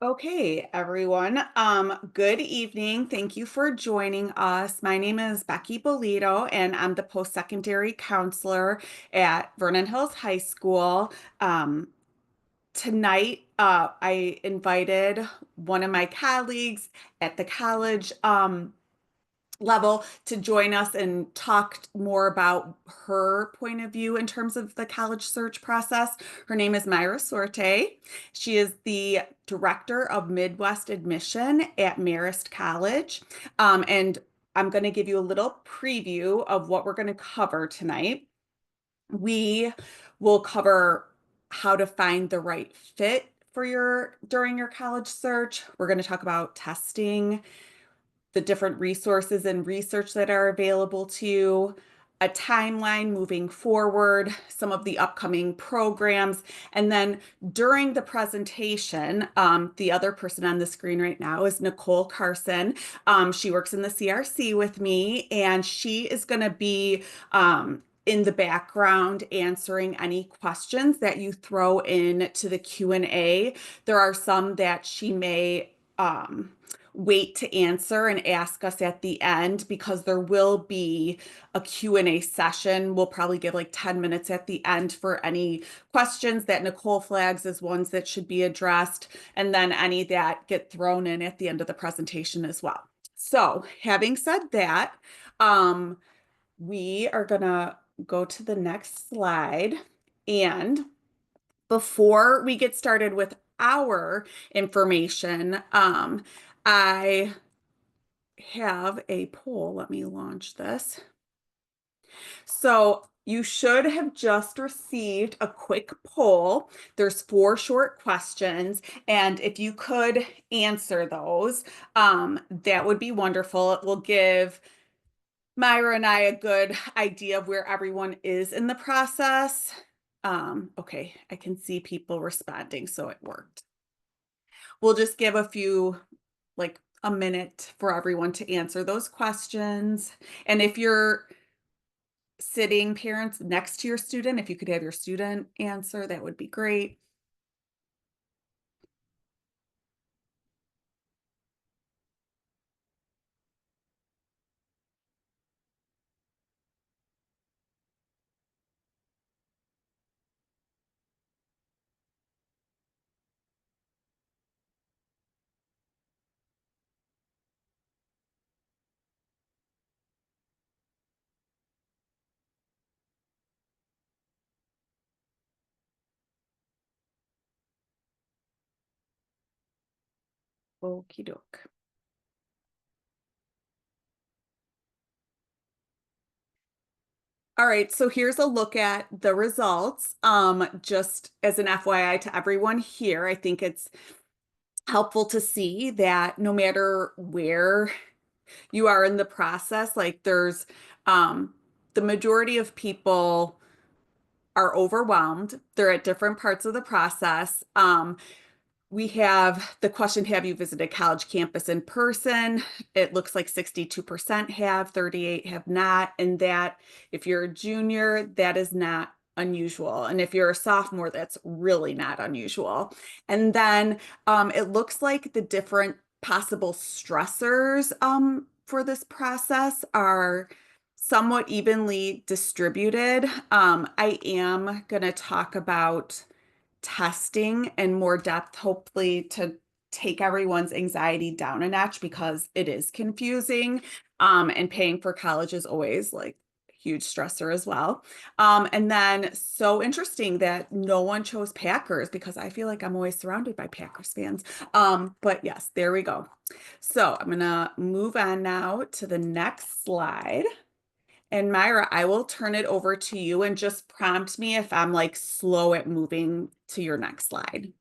Okay, everyone. Good evening. Thank you for joining us. My name is Becky Bolito, and I'm the post-secondary counselor at Vernon Hills High School. Tonight, I invited one of my colleagues at the college level to join us and talk more about her point of view in terms of the college search process. Her name is Myra Sorte. She is the director of Midwest admission at Marist College. And I'm going to give you a little preview of what we're going to cover tonight. We will cover how to find the right fit for your during your college search. We're going to talk about testing, the different resources and research that are available to you, a timeline moving forward, some of the upcoming programs. And then during the presentation, the other person on the screen right now is Nicole Carson. She works in the CRC with me, and she is going to be in the background answering any questions that you throw in to the Q&A. There are some that she may wait to answer and ask us at the end, because there will be a Q&A session. We'll probably give like 10 minutes at the end for any questions that Nicole flags as ones that should be addressed, and then any that get thrown in at the end of the presentation as well. So having said that, we are gonna go to the next slide. And before we get started with our information, I have a poll. Let me launch this. So you should have just received a quick poll. There's 4 short questions, and if you could answer those, that would be wonderful. It will give Myra and I a good idea of where everyone is in the process. Okay, I can see people responding, so it worked. We'll just give a few, like a minute for everyone to answer those questions. And if you're sitting parents next to your student, if you could have your student answer, that would be great. Okie doke. All right, so here's a look at the results. Just as an FYI to everyone here, I think it's helpful to see that no matter where you are in the process, like there's the majority of people are overwhelmed. They're at different parts of the process. We have the question, have you visited college campus in person? It looks like 62% have, 38 have not. And that if you're a junior, that is not unusual. And if you're a sophomore, that's really not unusual. And then it looks like the different possible stressors for this process are somewhat evenly distributed. I am going to talk about testing in more depth, hopefully to take everyone's anxiety down a notch, because it is confusing. And paying for college is always like a huge stressor as well. And then so interesting that no one chose Packers, because I feel like I'm always surrounded by Packers fans. But yes, there we go. So I'm gonna move on now to the next slide. And Myra, I will turn it over to you and just prompt me if I'm like slow at moving to your next slide.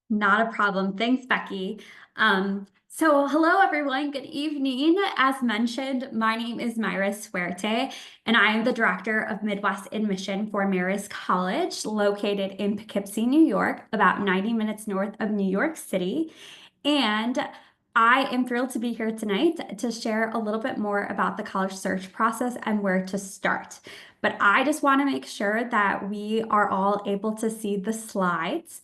Not a problem. Thanks, Becky. So hello, everyone. Good evening. As mentioned, my name is Myra Suerte, and I am the director of Midwest admission for Marist College, located in Poughkeepsie, New York, about 90 minutes north of New York City. And I am thrilled to be here tonight to share a little bit more about the college search process and where to start. But I just want to make sure that we are all able to see the slides.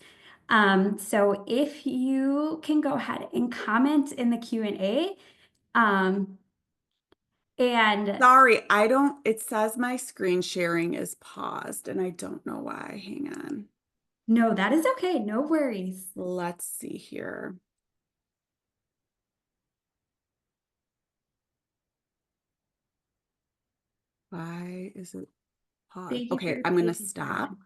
So if you can go ahead and comment in the Q&A, um, and Sorry, I don't, it says my screen sharing is paused and I don't know why. Hang on. no, that is okay. No worries. Let's see here. Why is it paused? Thank you for Okay, your I'm going to patience, stop Brendan.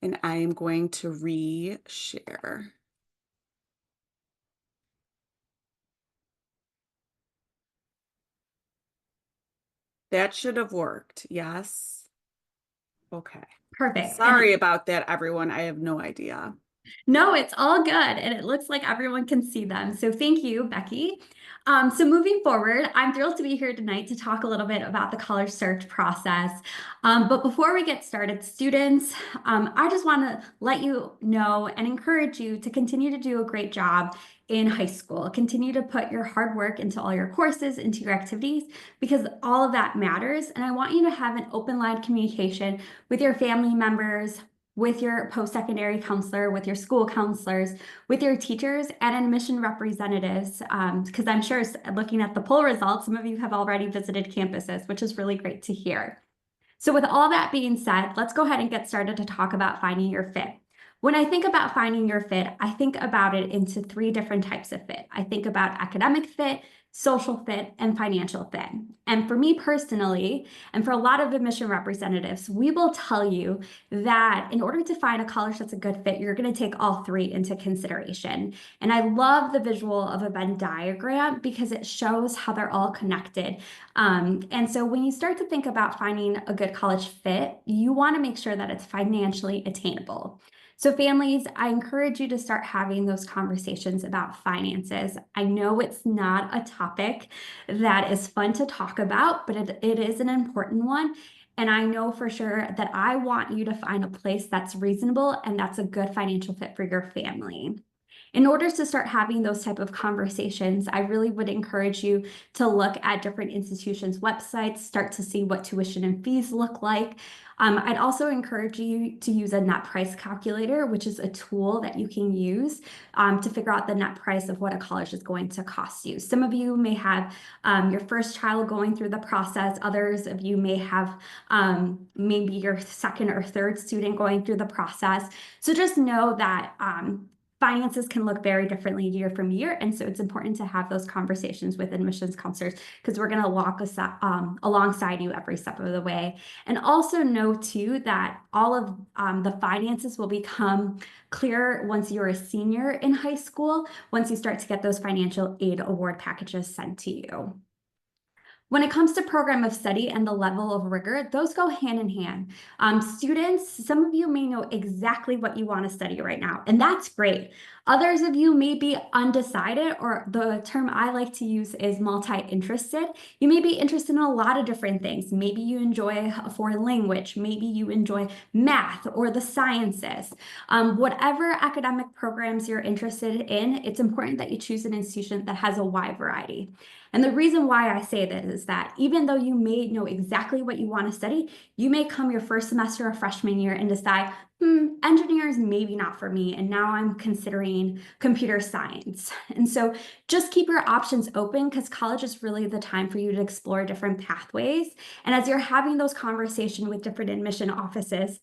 and I am going to re-share. That should have worked. Yes. Okay. Perfect. Sorry about that, everyone. I have no idea. No, it's all good. And it looks like everyone can see them. So thank you, Becky. So moving forward, I'm thrilled to be here tonight to talk a little bit about the college search process. But before we get started, students, I just want to let you know and encourage you to continue to do a great job in high school. Continue to put your hard work into all your courses, into your activities, because all of that matters. And I want you to have an open line of communication with your family members, with your post-secondary counselor, with your school counselors, with your teachers and admission representatives. Because I'm sure looking at the poll results, some of you have already visited campuses, which is really great to hear. So with all that being said, let's go ahead and get started to talk about finding your fit. When I think about finding your fit, I think about it into three different types of fit. I think about academic fit, social fit, and financial fit. And for me personally, and for a lot of admission representatives, we will tell you that in order to find a college that's a good fit, you're going to take all three into consideration. And I love the visual of a Venn diagram because it shows how they're all connected. And so when you start to think about finding a good college fit, you want to make sure that it's financially attainable. So families, I encourage you to start having those conversations about finances. I know it's not a topic that is fun to talk about, but it is an important one. And I know for sure that I want you to find a place that's reasonable and that's a good financial fit for your family. In order to start having those type of conversations, I really would encourage you to look at different institutions' websites, start to see what tuition and fees look like. I'd also encourage you to use a net price calculator, which is a tool that you can use to figure out the net price of what a college is going to cost you. Some of you may have your first child going through the process. Others of you may have maybe your second or third student going through the process. So just know that finances can look very differently year from year. And so it's important to have those conversations with admissions counselors because we're going to walk alongside you every step of the way. And also know too that all of the finances will become clear once you're a senior in high school, once you start to get those financial aid award packages sent to you. When it comes to program of study and the level of rigor, those go hand in hand. Students, some of you may know exactly what you want to study right now, and that's great. Others of you may be undecided, or the term I like to use is multi-interested. You may be interested in a lot of different things. Maybe you enjoy a foreign language. Maybe you enjoy math or the sciences. Whatever academic programs you're interested in, it's important that you choose an institution that has a wide variety. And the reason why I say this is that even though you may know exactly what you want to study, you may come your first semester of freshman year and decide, engineer is maybe not for me. And now I'm considering computer science. And so just keep your options open because college is really the time for you to explore different pathways. And as you're having those conversations with different admission offices,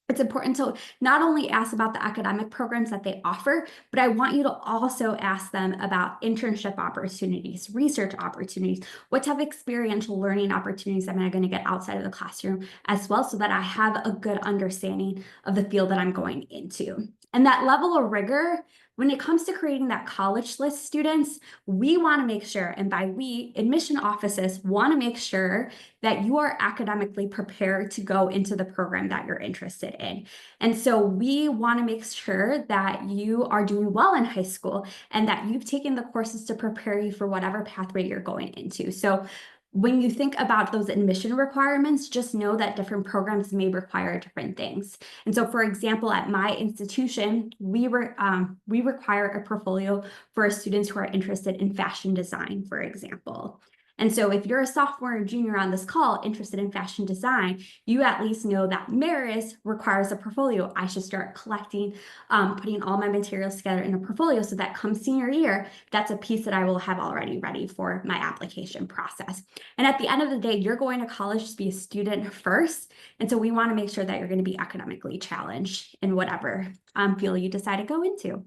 it's important to not only ask about the academic programs that they offer, but I want you to also ask them about internship opportunities, research opportunities, what type of experiential learning opportunities am I going to get outside of the classroom as well, so that I have a good understanding of the field that I'm going into. And that level of rigor, when it comes to creating that college list, students, we want to make sure, and by we, admission offices want to make sure that you are academically prepared to go into the program that you're interested in. And so we want to make sure that you are doing well in high school and that you've taken the courses to prepare you for whatever pathway you're going into. So when you think about those admission requirements, just know that different programs may require different things. And so, for example, at my institution, we require a portfolio for students who are interested in fashion design, for example. And so if you're a sophomore or junior on this call interested in fashion design, you at least know that Maris requires a portfolio. I should start collecting, putting all my materials together in a portfolio so that come senior year, that's a piece that I will have already ready for my application process. And at the end of the day, you're going to college to be a student first. And so we want to make sure that you're going to be academically challenged in whatever field you decide to go into.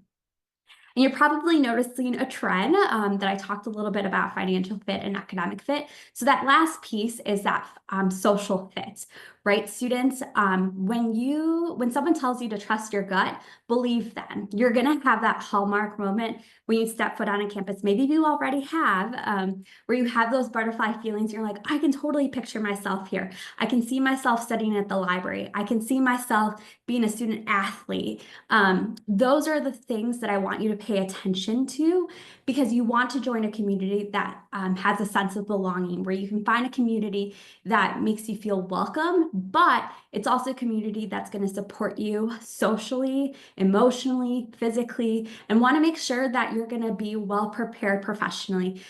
And you're probably noticing a trend that I talked a little bit about financial fit and academic fit. So that last piece is that social fit, right? Students, when someone tells you to trust your gut, believe them. You're gonna have that hallmark moment when you step foot on a campus. Maybe you already have, where you have those butterfly feelings. You're like, I can totally picture myself here. I can see myself studying at the library. I can see myself being a student athlete. Those are the things that I want you to pay attention to, because you want to join a community that has a sense of belonging, where you can find a community that makes you feel welcome, but it's also a community that's going to support you socially, emotionally, physically, and want to make sure that you're going to be well prepared professionally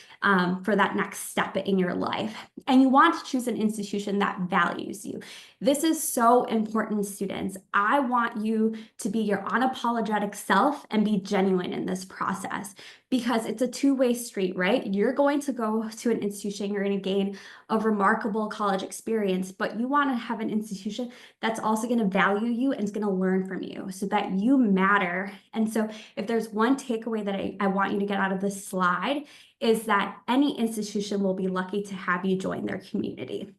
for that next step in your life. And you want to choose an institution that values you. This is so important, students. I want you to be your unapologetic self and be genuine in this process, because it's a two-way street, right? You're going to go to an institution, you're going to gain a remarkable college experience, but you want to have an institution that's also going to value you and is going to learn from you so that you matter. And so if there's one takeaway that I want you to get out of this slide, is that any institution will be lucky to have you join their community.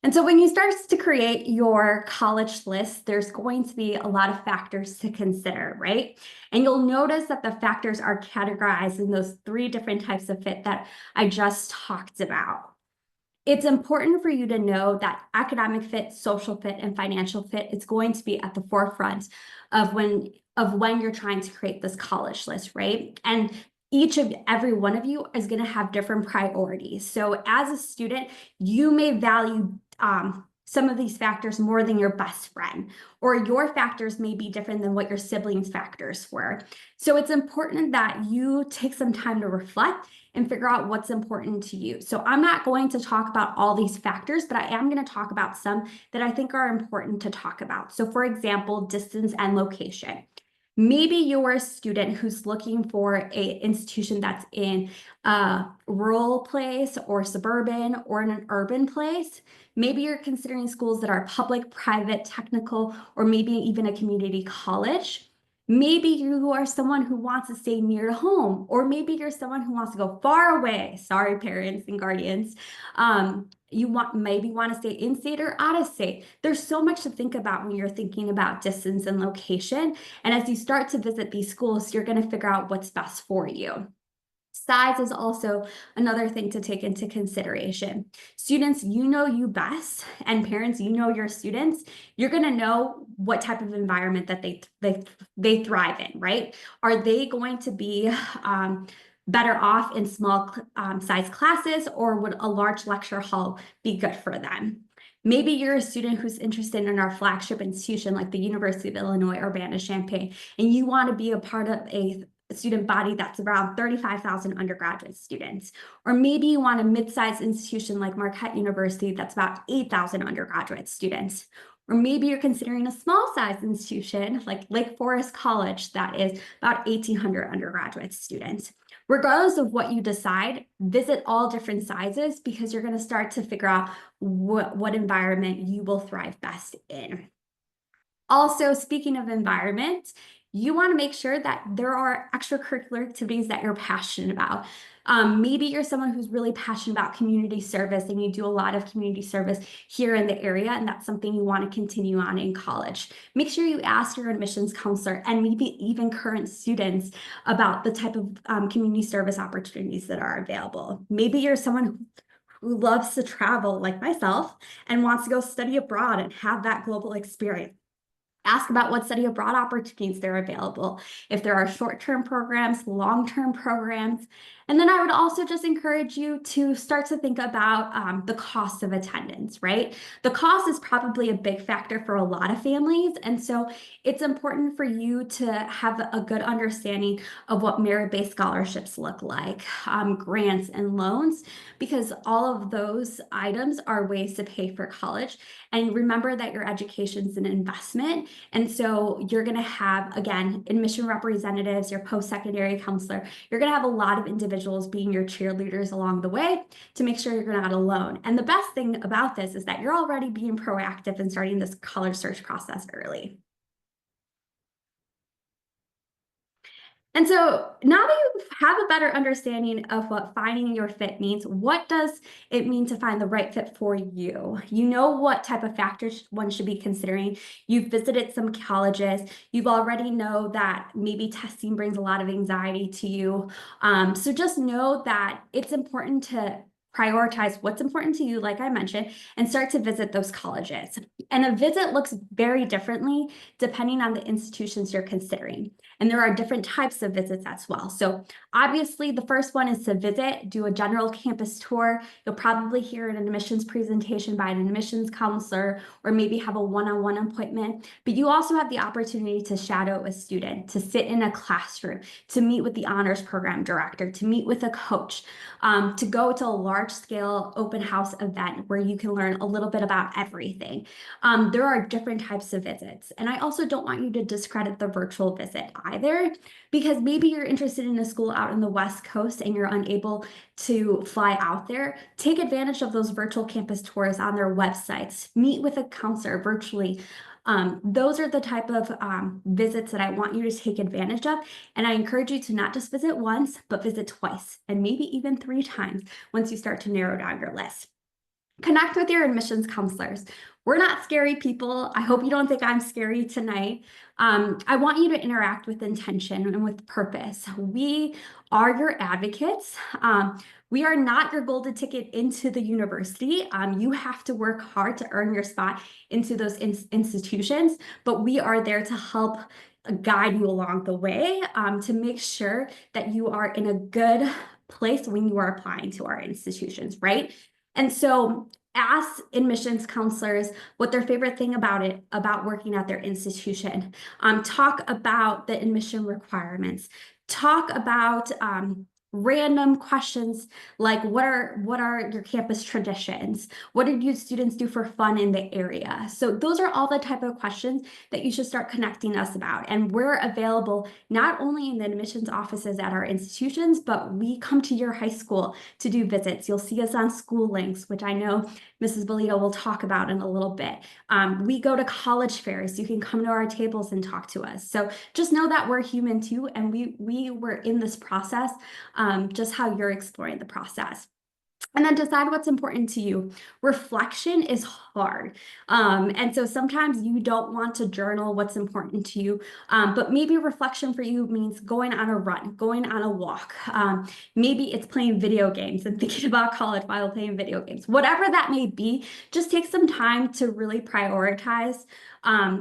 And so when you start to create your college list, there's going to be a lot of factors to consider, right? And you'll notice that the factors are categorized in those three different types of fit that I just talked about. It's important for you to know that academic fit, social fit, and financial fit is going to be at the forefront of when you're trying to create this college list, right? And every one of you is going to have different priorities. So as a student, you may value some of these factors more than your best friend, or your factors may be different than what your siblings' factors were. So it's important that you take some time to reflect and figure out what's important to you. So I'm not going to talk about all these factors, but I am going to talk about some that I think are important to talk about. So for example, distance and location. Maybe you're a student who's looking for an institution that's in a rural place or suburban or in an urban place. Maybe you're considering schools that are public, private, technical, or maybe even a community college. Maybe you are someone who wants to stay near to home, or maybe you're someone who wants to go far away. Sorry, parents and guardians. You maybe want to stay in state or out of state. There's so much to think about when you're thinking about distance and location. And as you start to visit these schools, you're going to figure out what's best for you. Size is also another thing to take into consideration. Students, you know you best, and parents, you know your students. You're going to know what type of environment that they thrive in, right? Are they going to be better off in small size classes, or would a large lecture hall be good for them? Maybe you're a student who's interested in our flagship institution like the University of Illinois Urbana-Champaign, and you want to be a part of a student body that's around 35,000 undergraduate students. Or maybe you want a mid-sized institution like Marquette University that's about 8,000 undergraduate students. Or maybe you're considering a small size institution like Lake Forest College that is about 1,800 undergraduate students. Regardless of what you decide, visit all different sizes, because you're going to start to figure out what environment you will thrive best in. Also, speaking of environment, you want to make sure that there are extracurricular activities that you're passionate about. Maybe you're someone who's really passionate about community service and you do a lot of community service here in the area, and that's something you want to continue on in college. Make sure you ask your admissions counselor and maybe even current students about the type of community service opportunities that are available. Maybe you're someone who loves to travel like myself and wants to go study abroad and have that global experience. Ask about what study abroad opportunities there are available, if there are short-term programs, long-term programs. And then I would also just encourage you to start to think about the cost of attendance, right? The cost is probably a big factor for a lot of families. And so it's important for you to have a good understanding of what merit-based scholarships look like, grants and loans, because all of those items are ways to pay for college. And remember that your education is an investment. And so you're going to have, again, admission representatives, your post-secondary counselor, you're going to have a lot of individuals being your cheerleaders along the way to make sure you're not alone. And the best thing about this is that you're already being proactive and starting this college search process early. And so now that you have a better understanding of what finding your fit means, what does it mean to find the right fit for you? You know what type of factors one should be considering. You've visited some colleges. You've already know that maybe testing brings a lot of anxiety to you. So just know that it's important to prioritize what's important to you, like I mentioned, and start to visit those colleges. And a visit looks very differently depending on the institutions you're considering. And there are different types of visits as well. So obviously the first one is to visit, do a general campus tour. You'll probably hear an admissions presentation by an admissions counselor, or maybe have a one-on-one appointment. But you also have the opportunity to shadow a student, to sit in a classroom, to meet with the honors program director, to meet with a coach, to go to a large-scale open house event where you can learn a little bit about everything. There are different types of visits. And I also don't want you to discredit the virtual visit either, because maybe you're interested in a school out in the West Coast and you're unable to fly out there. Take advantage of those virtual campus tours on their websites. Meet with a counselor virtually. Those are the type of visits that I want you to take advantage of. And I encourage you to not just visit once, but visit twice, and maybe even 3 times once you start to narrow down your list. Connect with your admissions counselors. We're not scary people. I hope you don't think I'm scary tonight. I want you to interact with intention and with purpose. We are your advocates. We are not your golden ticket into the university. You have to work hard to earn your spot into those institutions, but we are there to help guide you along the way, to make sure that you are in a good place when you are applying to our institutions, right? And so ask admissions counselors what their favorite thing about working at their institution. Talk about the admission requirements. Talk about random questions like what are your campus traditions? What did you students do for fun in the area? So those are all the type of questions that you should start connecting us about. And we're available not only in the admissions offices at our institutions, but we come to your high school to do visits. You'll see us on School Links, which I know Mrs. Bolito will talk about in a little bit. We go to college fairs. You can come to our tables and talk to us. So just know that we're human too, and we were in this process, just how you're exploring the process. And then decide what's important to you. Reflection is hard. And so sometimes you don't want to journal what's important to you, but maybe reflection for you means going on a run, going on a walk. Maybe it's playing video games and thinking about college while playing video games. Whatever that may be, just take some time to really prioritize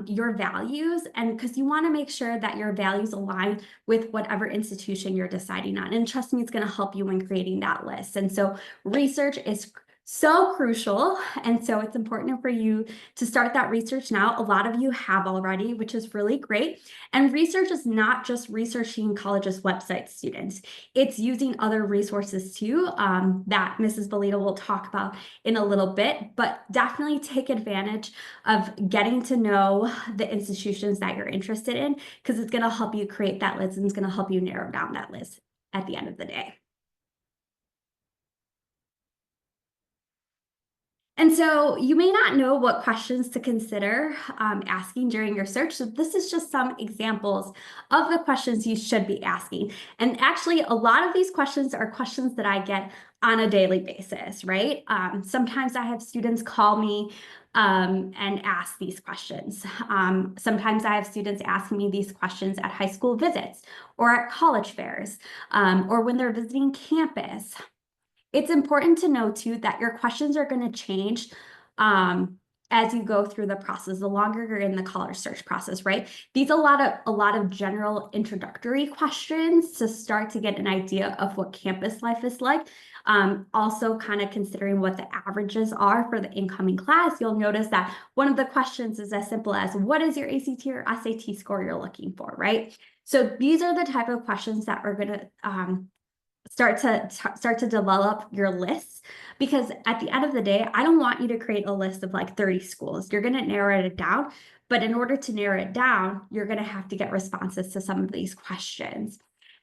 your values, and because you want to make sure that your values align with whatever institution you're deciding on. And trust me, it's going to help you when creating that list. And so research is so crucial. And so it's important for you to start that research now. A lot of you have already, which is really great. And research is not just researching colleges' websites, students. It's using other resources too, that Mrs. Bolito will talk about in a little bit, but definitely take advantage of getting to know the institutions that you're interested in, because it's going to help you create that list and it's going to help you narrow down that list at the end of the day. And so you may not know what questions to consider asking during your search. So this is just some examples of the questions you should be asking. And actually, a lot of these questions are questions that I get on a daily basis, right? Sometimes I have students call me and ask these questions. Sometimes I have students asking me these questions at high school visits or at college fairs, or when they're visiting campus. It's important to know too that your questions are going to change as you go through the process, the longer you're in the college search process, right? These a lot of general introductory questions to start to get an idea of what campus life is like. Also, kind of considering what the averages are for the incoming class, you'll notice that one of the questions is as simple as what is your ACT or SAT score you're looking for, right? So these are the type of questions that are going to start to develop your lists, because at the end of the day, I don't want you to create a list of like 30 schools. You're going to narrow it down, but in order to narrow it down, you're going to have to get responses to some of these questions.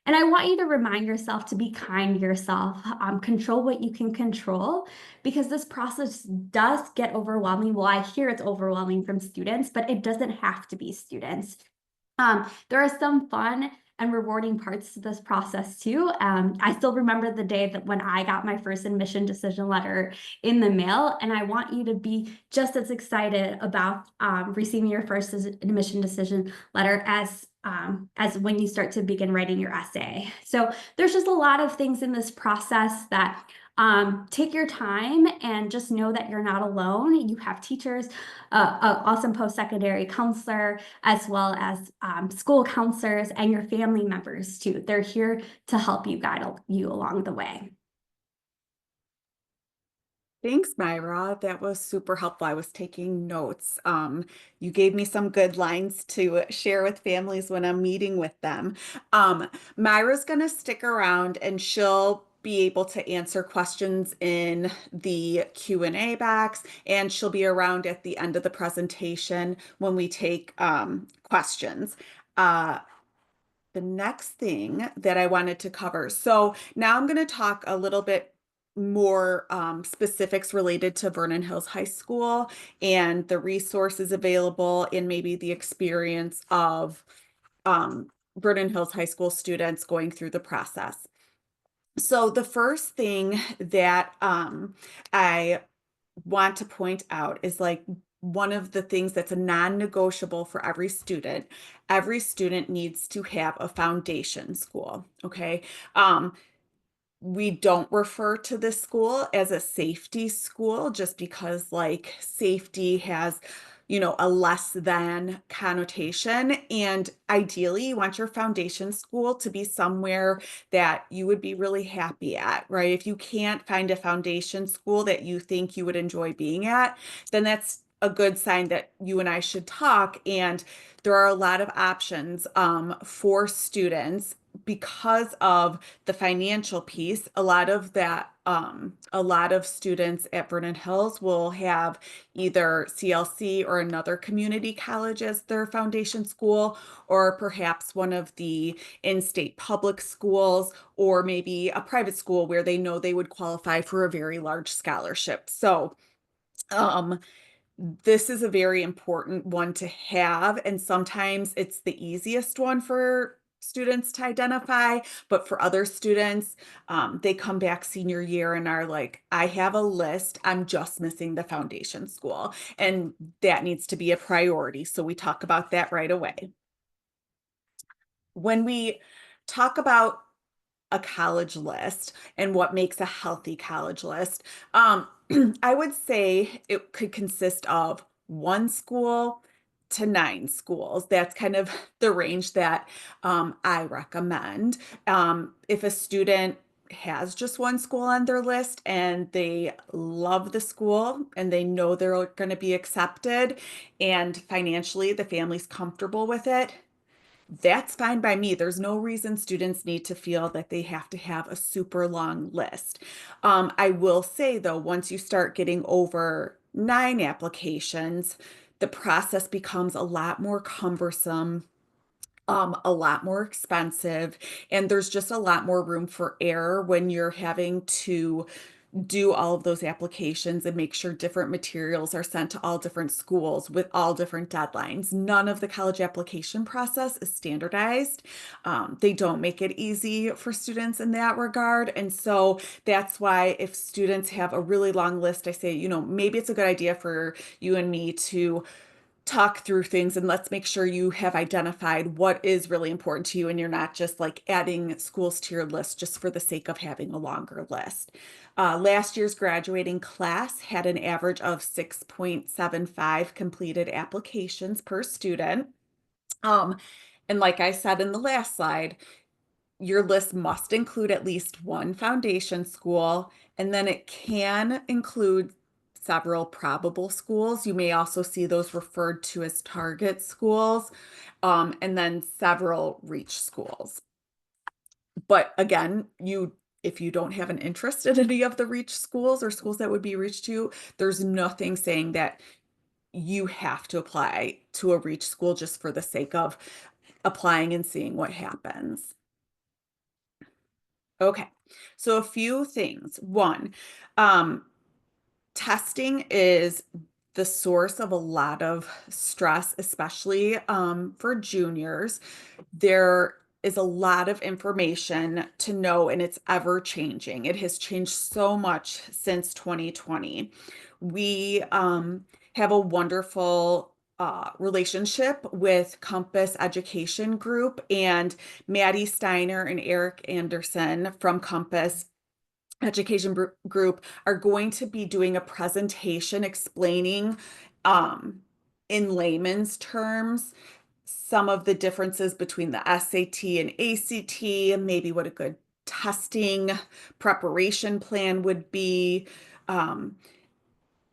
And I want you to remind yourself to be kind to yourself, control what you can control, because this process does get overwhelming. Well, I hear it's overwhelming from students, but it doesn't have to be students. There are some fun and rewarding parts to this process too. I still remember the day that when I got my first admission decision letter in the mail, and I want you to be just as excited about receiving your first admission decision letter as when you start to begin writing your essay. So there's just a lot of things in this process that take your time and just know that you're not alone. You have teachers, an awesome post-secondary counselor, as well as school counselors and your family members too. They're here to help you guide you along the way. Thanks, Myra. That was super helpful. I was taking notes. You gave me some good lines to share with families when I'm meeting with them. Myra's going to stick around and she'll be able to answer questions in the Q&A box, and she'll be around at the end of the presentation when we take questions. The next thing that I wanted to cover. So now I'm going to talk a little bit more specifics related to Vernon Hills High School and the resources available and maybe the experience of Vernon Hills High School students going through the process. So the first thing that I want to point out is like one of the things that's a non-negotiable for every student. Every student needs to have a foundation school. Okay. We don't refer to this school as a safety school just because like safety has, a less than connotation. And ideally, you want your foundation school to be somewhere that you would be really happy at, right? If you can't find a foundation school that you think you would enjoy being at, then that's a good sign that you and I should talk. And there are a lot of options for students because of the financial piece. A lot of students at Vernon Hills will have either CLC or another community college as their foundation school, or perhaps one of the in-state public schools, or maybe a private school where they know they would qualify for a very large scholarship. So, um, this is a very important one to have, and sometimes it's the easiest one for students to identify, but for other students, they come back senior year and are like, I have a list, I'm just missing the foundation school, and that needs to be a priority. So we talk about that right away. When we talk about a college list and what makes a healthy college list, I would say it could consist of one school to nine schools. That's kind of the range that I recommend. If a student has just one school on their list and they love the school and they know they're going to be accepted and financially the family's comfortable with it, that's fine by me. There's no reason students need to feel that they have to have a super long list. I will say though, once you start getting over nine applications, the process becomes a lot more cumbersome, a lot more expensive, and there's just a lot more room for error when you're having to do all of those applications and make sure different materials are sent to all different schools with all different deadlines. None of the college application process is standardized. They don't make it easy for students in that regard. And so that's why if students have a really long list, I say, maybe it's a good idea for you and me to talk through things and let's make sure you have identified what is really important to you and you're not just like adding schools to your list just for the sake of having a longer list. Last year's graduating class had an average of 6.75 completed applications per student. Um, and like I said in the last slide, your list must include at least one foundation school, and then it can include several probable schools. You may also see those referred to as target schools, and then several reach schools. But again, if you don't have an interest in any of the reach schools or schools that would be reached to, there's nothing saying that you have to apply to a reach school just for the sake of applying and seeing what happens. Okay, so a few things. One, um, testing is the source of a lot of stress, especially for juniors. There is a lot of information to know, and it's ever changing. It has changed so much since 2020. We have a wonderful relationship with Compass Education Group, and Maddie Steiner and Eric Anderson from Compass Group are going to be doing a presentation explaining in layman's terms some of the differences between the SAT and ACT, and maybe what a good testing preparation plan would be. Um,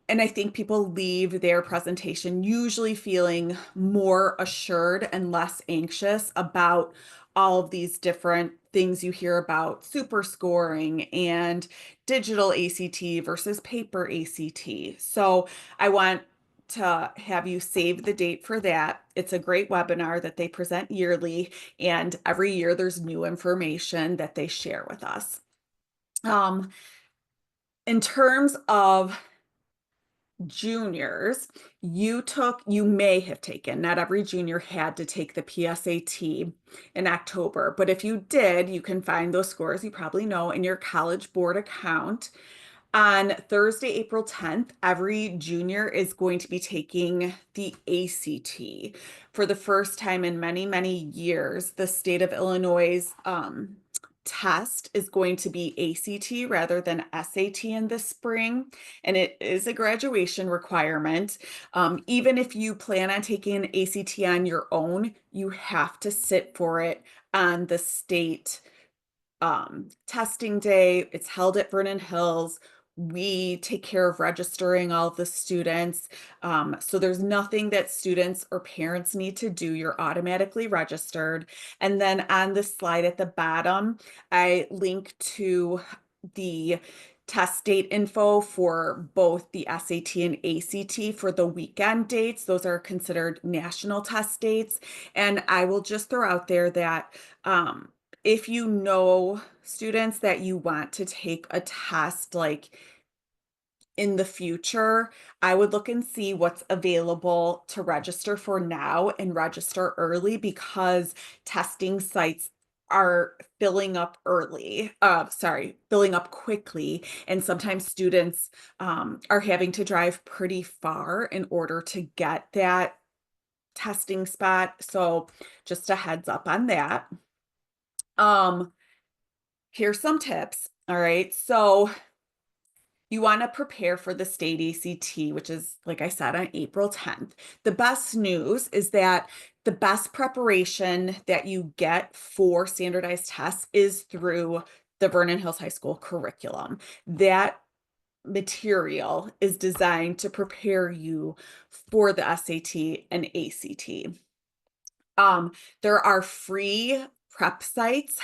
and I think people leave their presentation usually feeling more assured and less anxious about all of these different things you hear about super scoring and digital ACT versus paper ACT. So I want to have you save the date for that. It's a great webinar that they present yearly, and every year there's new information that they share with us. Um, in terms of juniors, you may have taken, not every junior had to take the PSAT in October, but if you did, you can find those scores, you probably know, in your College Board account. On Thursday, April 10th, every junior is going to be taking the ACT. For the first time in many, many years, the state of Illinois' test is going to be ACT rather than SAT in the spring, and it is a graduation requirement. Even if you plan on taking an ACT on your own, you have to sit for it on the state testing day. It's held at Vernon Hills. We take care of registering all of the students. So there's nothing that students or parents need to do. You're automatically registered. And then on the slide at the bottom, I link to the test date info for both the SAT and ACT for the weekend dates. Those are considered national test dates. And I will just throw out there that if you know students that you want to take a test like in the future, I would look and see what's available to register for now and register early because testing sites are filling up filling up quickly. And sometimes students are having to drive pretty far in order to get that testing spot. So just a heads up on that. Um, Here's some tips. All right. So you want to prepare for the state ACT, which is, like I said, on April 10th. The best news is that the best preparation that you get for standardized tests is through the Vernon Hills High School curriculum. That material is designed to prepare you for the SAT and ACT. Um, there are free prep sites.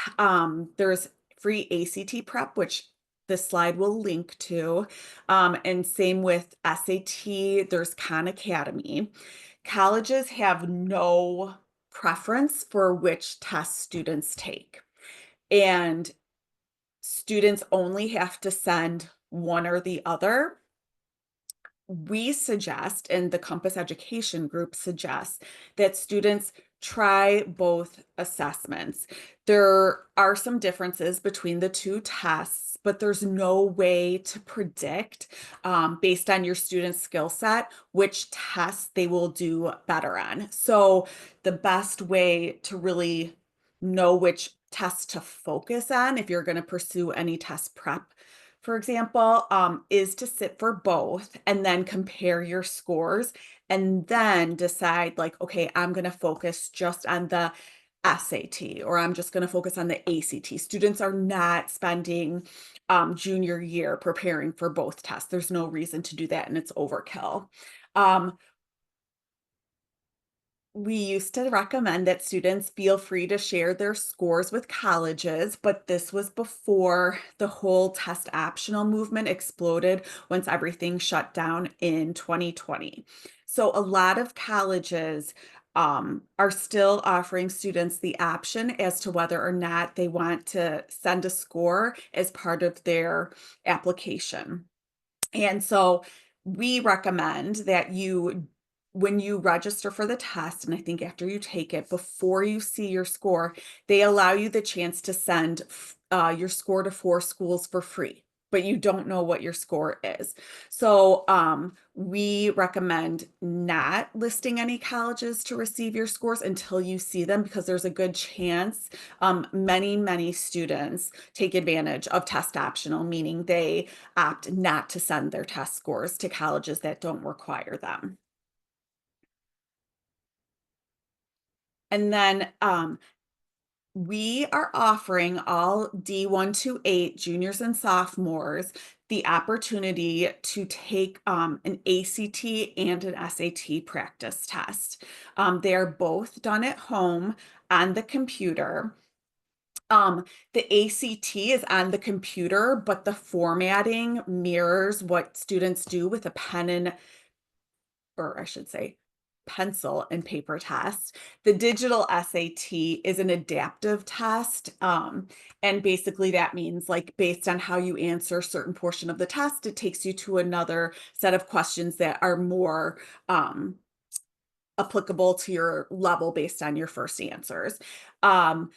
There's free ACT prep, which this slide will link to. And same with SAT, there's Khan Academy. Colleges have no preference for which test students take. And students only have to send one or the other. We suggest, and the Compass Education Group suggests, that students try both assessments. There are some differences between the two tests, but there's no way to predict, based on your student's skill set, which tests they will do better on. So the best way to really know which tests to focus on if you're going to pursue any test prep, for example, is to sit for both and then compare your scores and then decide, like, okay, I'm going to focus just on the SAT, or I'm just going to focus on the ACT. Students are not spending junior year preparing for both tests. There's no reason to do that, and it's overkill. Um, we used to recommend that students feel free to share their scores with colleges, but this was before the whole test optional movement exploded once everything shut down in 2020. So a lot of colleges are still offering students the option as to whether or not they want to send a score as part of their application. And so we recommend that when you register for the test, and I think after you take it, before you see your score, they allow you the chance to send your score to 4 schools for free, but you don't know what your score is. So we recommend not listing any colleges to receive your scores until you see them, because there's a good chance many students take advantage of test optional, meaning they opt not to send their test scores to colleges that don't require them. And then we are offering all D1 to 8 juniors and sophomores the opportunity to take an ACT and an SAT practice test. They are both done at home on the computer. The ACT is on the computer, but the formatting mirrors what students do with a pen and, or I should say, pencil and paper test. The digital SAT is an adaptive test. And basically that means, like, based on how you answer a certain portion of the test, it takes you to another set of questions that are more applicable to your level based on your first answers. Um,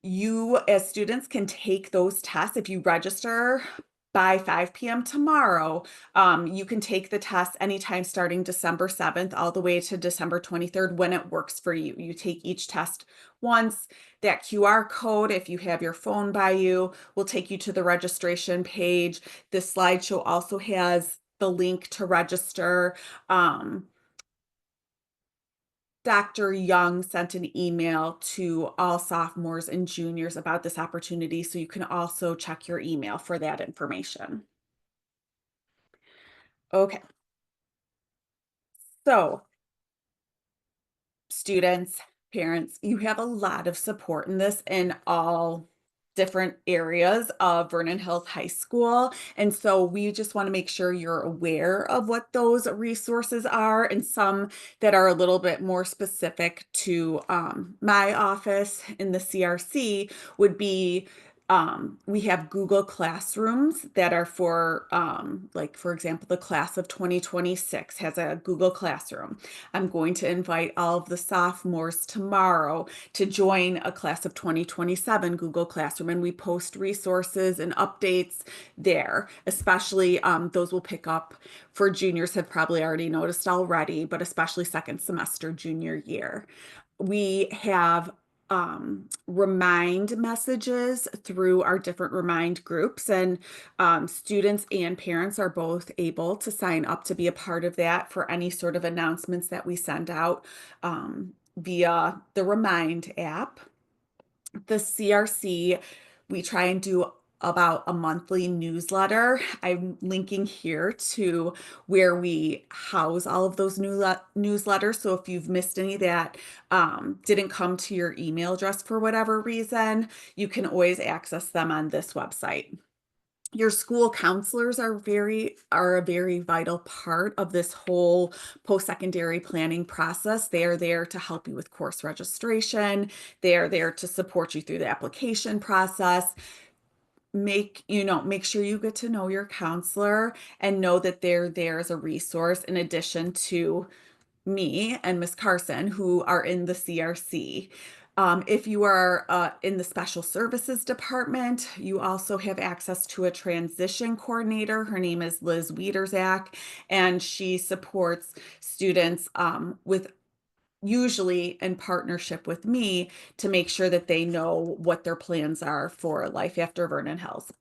you, as students, can take those tests if you register by 5 p.m. tomorrow. You can take the test anytime starting December 7th all the way to December 23rd when it works for you. You take each test once. That QR code, if you have your phone by you, will take you to the registration page. This slideshow also has the link to register. Dr. Young sent an email to all sophomores and juniors about this opportunity, so you can also check your email for that information. Okay, so students, parents, you have a lot of support in this in all different areas of Vernon Hills High School. And so we just want to make sure you're aware of what those resources are, and some that are a little bit more specific to my office in the CRC would be, we have Google Classrooms that are for, like, for example, the class of 2026 has a Google Classroom. I'm going to invite all of the sophomores tomorrow to join a class of 2027 Google Classroom, and we post resources and updates there. Especially those will pick up for juniors, have probably already noticed already, but especially second semester junior year. We have remind messages through our different remind groups, and students and parents are both able to sign up to be a part of that for any sort of announcements that we send out via the Remind app. The CRC, we try and do about a monthly newsletter. I'm linking here to where we house all of those newsletters. So if you've missed any that didn't come to your email address for whatever reason, you can always access them on this website. Your school counselors are a very vital part of this whole post-secondary planning process. They are there to help you with course registration. They are there to support you through the application process. Make sure you get to know your counselor and know that they're there as a resource in addition to me and Miss Carson, who are in the CRC. If you are in the special services department, you also have access to a transition coordinator. Her name is Liz Wiederzak, and she supports students with usually in partnership with me to make sure that they know what their plans are for life after Vernon Hills.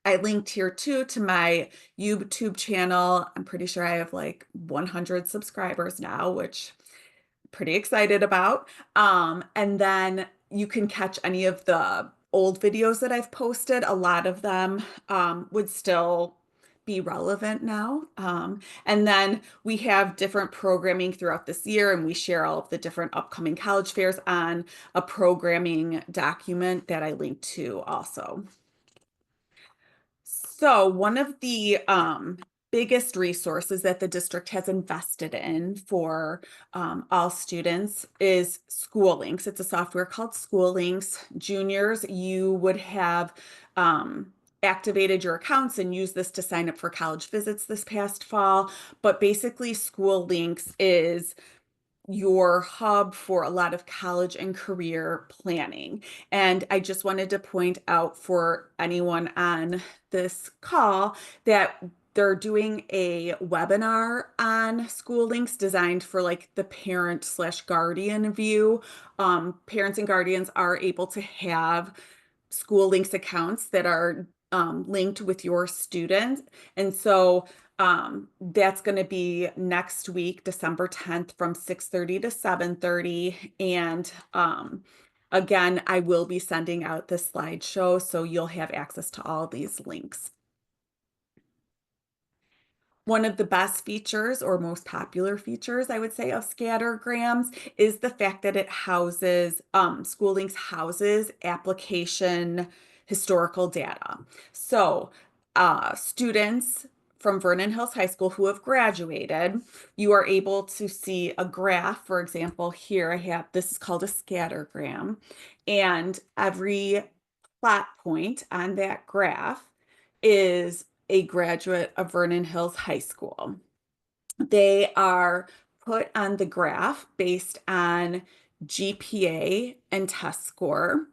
I linked here too to my YouTube channel. I'm pretty sure I have like 100 subscribers now, which I'm pretty excited about. And then you can catch any of the old videos that I've posted. A lot of them would still be relevant now. And then we have different programming throughout this year, and we share all of the different upcoming college fairs on a programming document that I linked to also. So one of the biggest resources that the district has invested in for all students is School Links. It's a software called School Links. Juniors, you would have activated your accounts and used this to sign up for college visits this past fall. But basically, School Links is your hub for a lot of college and career planning. And I just wanted to point out for anyone on this call that they're doing a webinar on School Links designed for like the parent slash guardian view. Parents and guardians are able to have School Links accounts that are linked with your students. And so that's going to be next week, December 10th from 6:30 to 7:30. And again, I will be sending out this slideshow, so you'll have access to all these links. One of the best features or most popular features, I would say, of scattergrams is the fact that it houses, School Links houses application historical data. So students from Vernon Hills High School who have graduated, you are able to see a graph. For example, here I have, this is called a scattergram, and every plot point on that graph is a graduate of Vernon Hills High School. They are put on the graph based on GPA and test score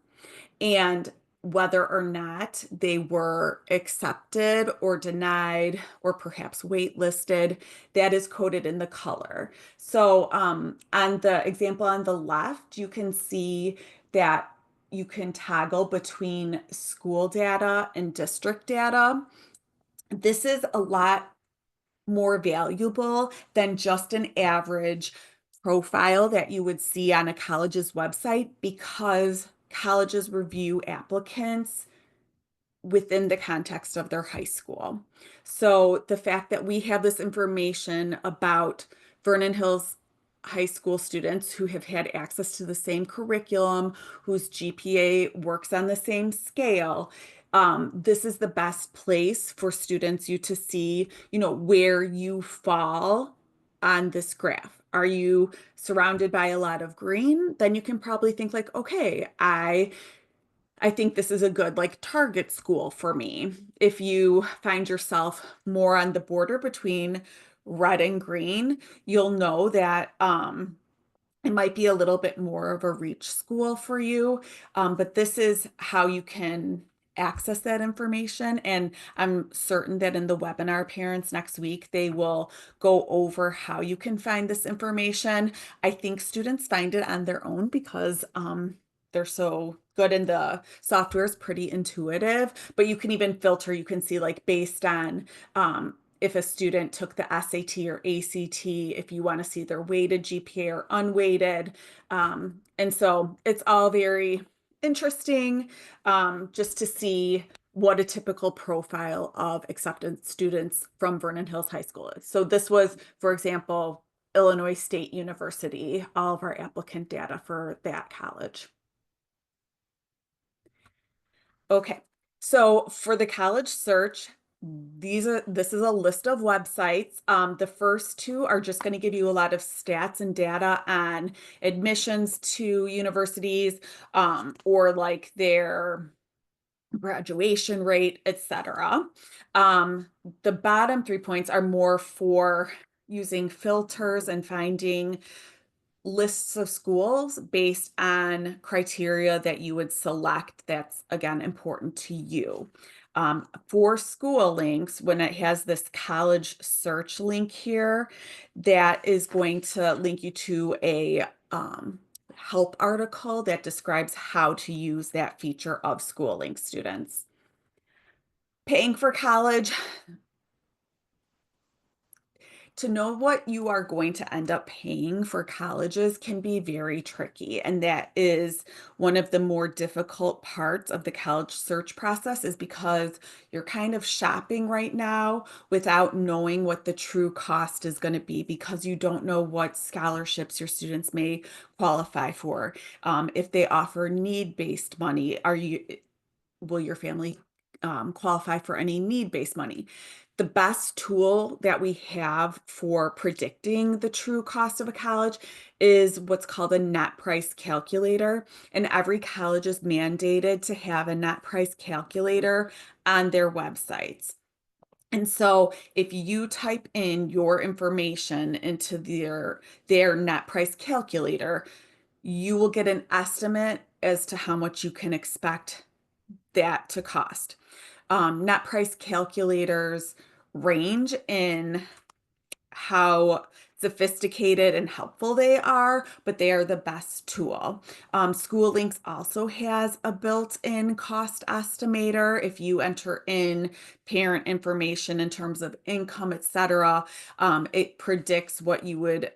and whether or not they were accepted or denied or perhaps waitlisted. That is coded in the color. So on the example on the left, you can see that you can toggle between school data and district data. This is a lot more valuable than just an average profile that you would see on a college's website because colleges review applicants within the context of their high school. So the fact that we have this information about Vernon Hills high school students who have had access to the same curriculum, whose GPA works on the same scale, this is the best place for students you to see, where you fall on this graph. Are you surrounded by a lot of green? Then you can probably think like, okay, I think this is a good like target school for me. If you find yourself more on the border between red and green, you'll know that it might be a little bit more of a reach school for you. But this is how you can access that information. And I'm certain that in the webinar, parents next week, they will go over how you can find this information. I think students find it on their own because they're so good and the software is pretty intuitive, but you can even filter, you can see like based on if a student took the SAT or ACT, if you want to see their weighted GPA or unweighted. And so it's all very interesting just to see what a typical profile of accepted students from Vernon Hills High School is. So this was, for example, Illinois State University, all of our applicant data for that college. Okay, so for the college search, this is a list of websites. The first two are just going to give you a lot of stats and data on admissions to universities, or like their graduation rate, etc. The bottom 3 points are more for using filters and finding lists of schools based on criteria that you would select that's again important to you. For school links, when it has this college search link here, that is going to link you to a help article that describes how to use that feature of school link students. Paying for college, to know what you are going to end up paying for colleges can be very tricky. And that is one of the more difficult parts of the college search process, is because you're kind of shopping right now without knowing what the true cost is going to be, because you don't know what scholarships your students may qualify for. If they offer need-based money, will your family qualify for any need-based money? The best tool that we have for predicting the true cost of a college is what's called a net price calculator. And every college is mandated to have a net price calculator on their websites. And so if you type in your information into their net price calculator, you will get an estimate as to how much you can expect that to cost. Net price calculators range in how sophisticated and helpful they are, but they are the best tool. School Links also has a built-in cost estimator. If you enter in parent information in terms of income, etc., it predicts what you would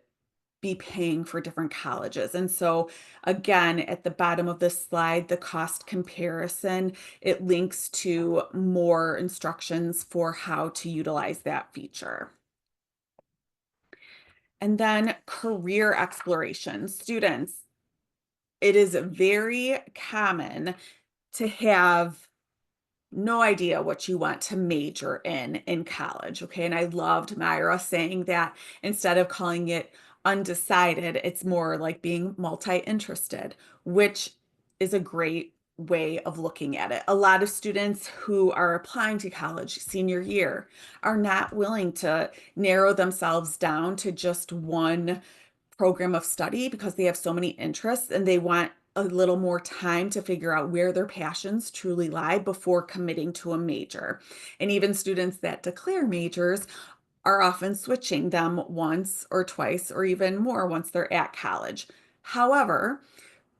be paying for different colleges. And so again, at the bottom of this slide, the cost comparison, it links to more instructions for how to utilize that feature. And then career exploration. Students, it is very common to have no idea what you want to major in college. Okay. And I loved Myra saying that instead of calling it undecided, it's more like being multi-interested, which is a great way of looking at it. A lot of students who are applying to college senior year are not willing to narrow themselves down to just one program of study because they have so many interests, and they want a little more time to figure out where their passions truly lie before committing to a major. And even students that declare majors are often switching them once or twice or even more once they're at college. However,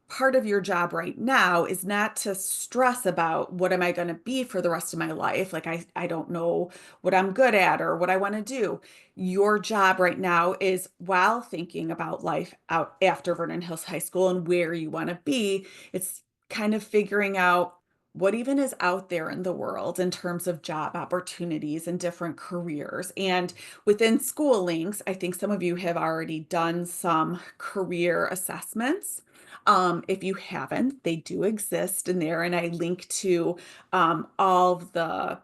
part of your job right now is not to stress about what am I going to be for the rest of my life. Like I don't know what I'm good at or what I want to do. Your job right now is, while thinking about life out after Vernon Hills High School and where you want to be, it's kind of figuring out what even is out there in the world in terms of job opportunities and different careers. And within School Links, I think some of you have already done some career assessments. If you haven't, they do exist in there, and I link to all of the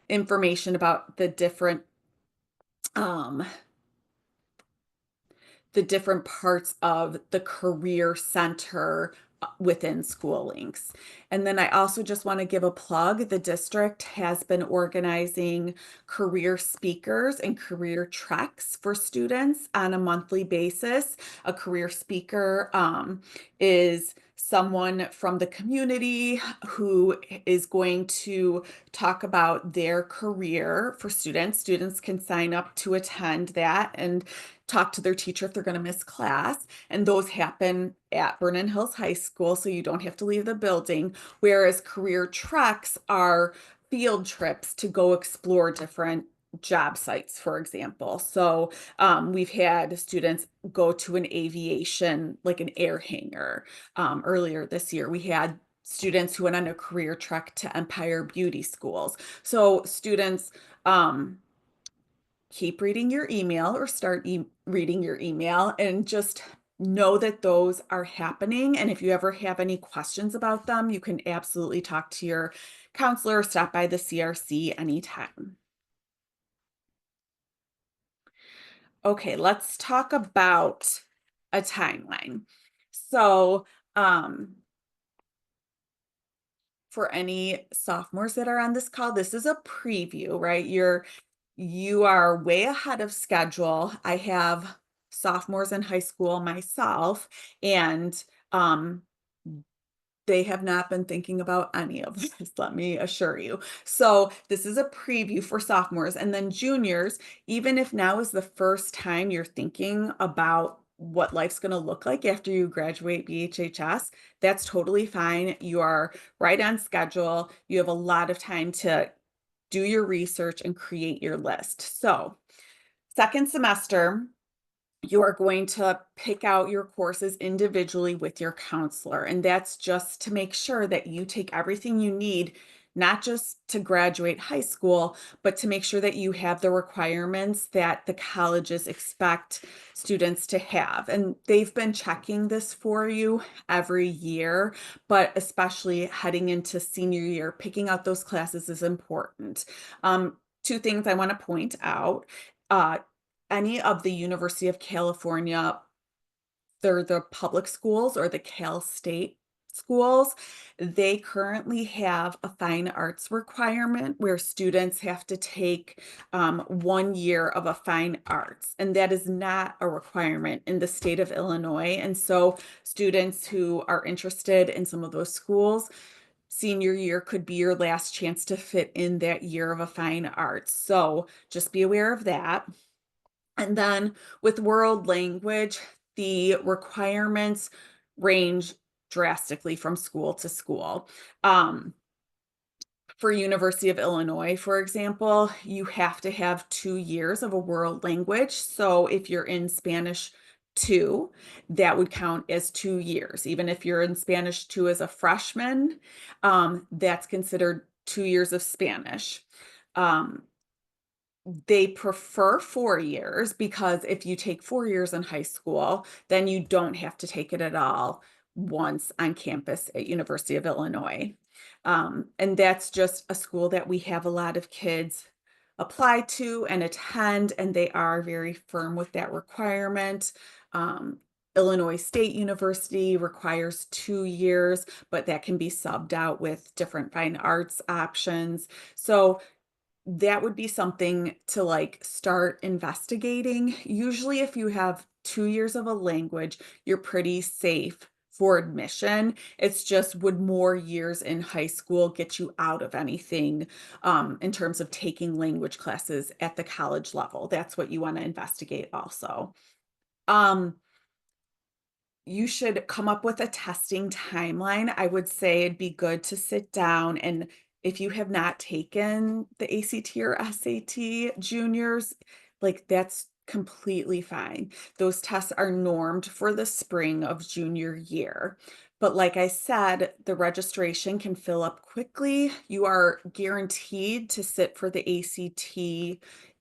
information about um, the different parts of the career center within School Links. And then I also just want to give a plug. The district has been organizing career speakers and career treks for students on a monthly basis. A career speaker is someone from the community who is going to talk about their career for students. Students can sign up to attend that and talk to their teacher if they're going to miss class. And those happen at Vernon Hills High School, so you don't have to leave the building. Whereas career treks are field trips to go explore different job sites, for example. So we've had students go to an aviation, like an air hangar. Earlier this year, we had students who went on a career trek to Empire Beauty Schools. So students, keep reading your email, or start reading your email, and just know that those are happening. And if you ever have any questions about them, you can absolutely talk to your counselor or stop by the CRC anytime. Okay, let's talk about a timeline. So, for any sophomores that are on this call, this is a preview, right? You are way ahead of schedule. I have sophomores in high school myself, and um, they have not been thinking about any of this, let me assure you. So, this is a preview for sophomores and then juniors. Even if now is the first time you're thinking about what life's going to look like after you graduate BHHS, that's totally fine. You are right on schedule. You have a lot of time to do your research and create your list. So, second semester, you are going to pick out your courses individually with your counselor. And that's just to make sure that you take everything you need, not just to graduate high school, but to make sure that you have the requirements that the colleges expect students to have. And they've been checking this for you every year, but especially heading into senior year, picking out those classes is important. Two things I want to point out. Uh, any of the University of California, they're the public schools or the Cal State schools, they currently have a fine arts requirement where students have to take 1 year of a fine arts, and that is not a requirement in the state of Illinois. And so, students who are interested in some of those schools, senior year could be your last chance to fit in that year of a fine arts. So, just be aware of that. And then with world language, the requirements range drastically from school to school. Um, for University of Illinois, for example, you have to have 2 years of a world language. So if you're in Spanish 2, that would count as 2 years. Even if you're in Spanish 2 as a freshman, that's considered 2 years of Spanish. Um, they prefer 4 years because if you take 4 years in high school, then you don't have to take it at all once on campus at University of Illinois. And that's just a school that we have a lot of kids apply to and attend, and they are very firm with that requirement. Um, Illinois State University requires 2 years, but that can be subbed out with different fine arts options. So that would be something to like start investigating. Usually, if you have 2 years of a language, you're pretty safe for admission. It's just would more years in high school get you out of anything in terms of taking language classes at the college level? That's what you want to investigate also. Um, you should come up with a testing timeline. I would say it'd be good to sit down and if you have not taken the ACT or SAT juniors, like that's completely fine. Those tests are normed for the spring of junior year. But like I said, the registration can fill up quickly. You are guaranteed to sit for the ACT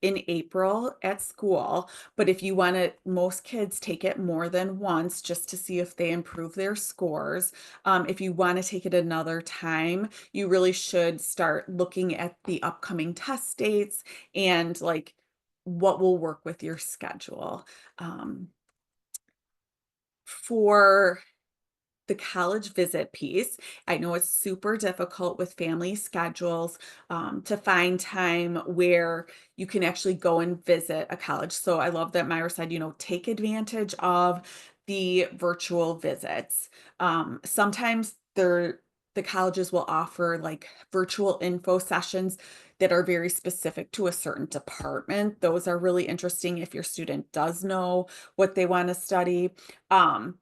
in April at school. But if you want to, most kids take it more than once just to see if they improve their scores. If you want to take it another time, you really should start looking at the upcoming test dates and like what will work with your schedule. For the college visit piece, I know it's super difficult with family schedules to find time where you can actually go and visit a college. So I love that Myra said, take advantage of the virtual visits. Sometimes the colleges will offer like virtual info sessions that are very specific to a certain department. Those are really interesting if your student does know what they want to study. Um,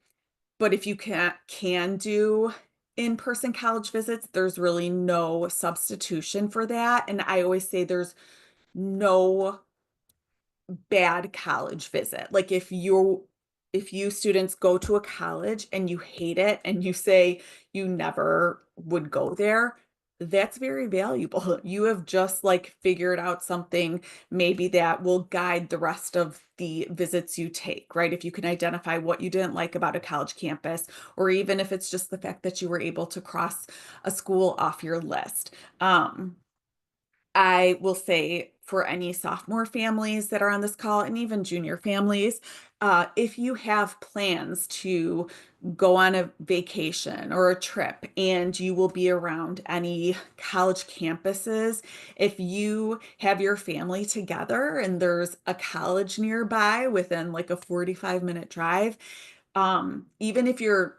but if you can do in-person college visits, there's really no substitution for that, and I always say there's no bad college visit. Like if you students go to a college and you hate it and you say you never would go there, that's very valuable. You have just like figured out something maybe that will guide the rest of the visits you take, right? If you can identify what you didn't like about a college campus, or even if it's just the fact that you were able to cross a school off your list. Um, I will say for any sophomore families that are on this call and even junior families, if you have plans to go on a vacation or a trip and you will be around any college campuses, if you have your family together and there's a college nearby within like a 45-minute drive, even if your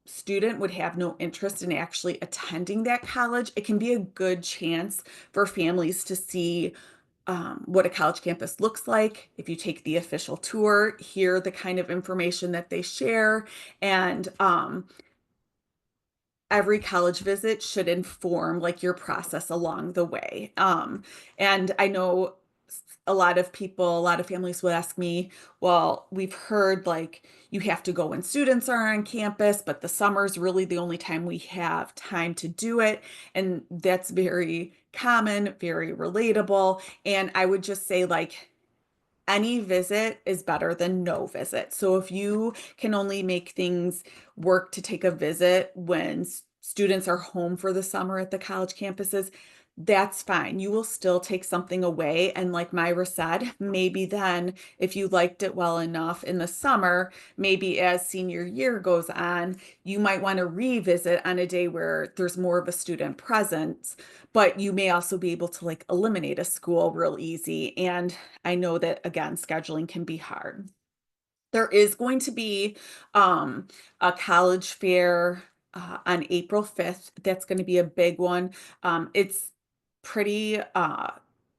student would have no interest in actually attending that college, it can be a good chance for families to see what a college campus looks like. If you take the official tour, hear the kind of information that they share, and every college visit should inform like your process along the way. And I know a lot of people, a lot of families will ask me, well, we've heard like you have to go when students are on campus, but the summer's really the only time we have time to do it. And that's very common, very relatable. And I would just say, like, any visit is better than no visit. So if you can only make things work to take a visit when students are home for the summer at the college campuses, that's fine. You will still take something away. And like Myra said, maybe then if you liked it well enough in the summer, maybe as senior year goes on, you might want to revisit on a day where there's more of a student presence, but you may also be able to like eliminate a school real easy. And I know that again, scheduling can be hard. There is going to be a college fair on April 5th. That's going to be a big one. It's pretty,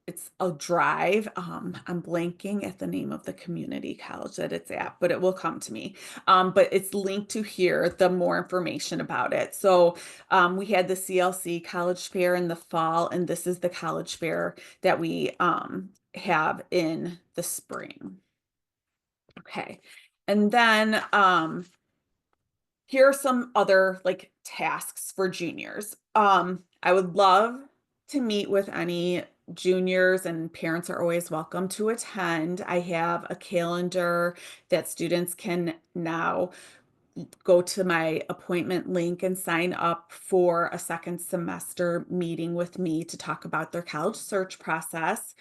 it's a drive. I'm blanking at the name of the community college that it's at, but it will come to me. But it's linked to here, the more information about it. So we had the CLC college fair in the fall, and this is the college fair that we have in the spring. Okay. And then here are some other like tasks for juniors. I would love to meet with any juniors, and parents are always welcome to attend. I have a calendar that students can now go to my appointment link and sign up for a second semester meeting with me to talk about their college search process.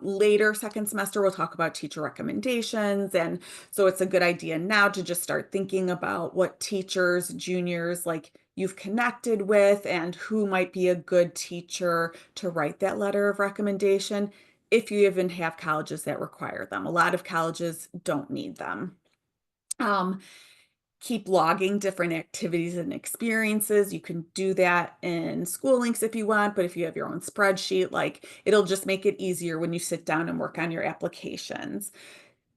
Later second semester, we'll talk about teacher recommendations. And so it's a good idea now to just start thinking about what teachers, juniors, like you've connected with and who might be a good teacher to write that letter of recommendation if you even have colleges that require them. A lot of colleges don't need them. Um, Keep logging different activities and experiences. You can do that in school links if you want, but if you have your own spreadsheet, like it'll just make it easier when you sit down and work on your applications.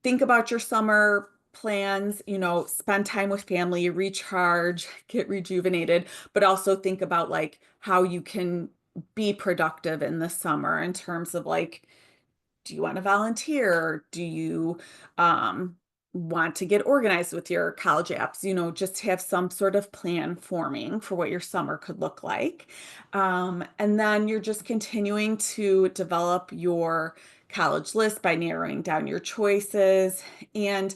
Think about your summer plans, spend time with family, recharge, get rejuvenated, but also think about like how you can be productive in the summer in terms of like, do you want to volunteer? Do you um, want to get organized with your college apps? Just have some sort of plan forming for what your summer could look like. And then you're just continuing to develop your college list by narrowing down your choices. And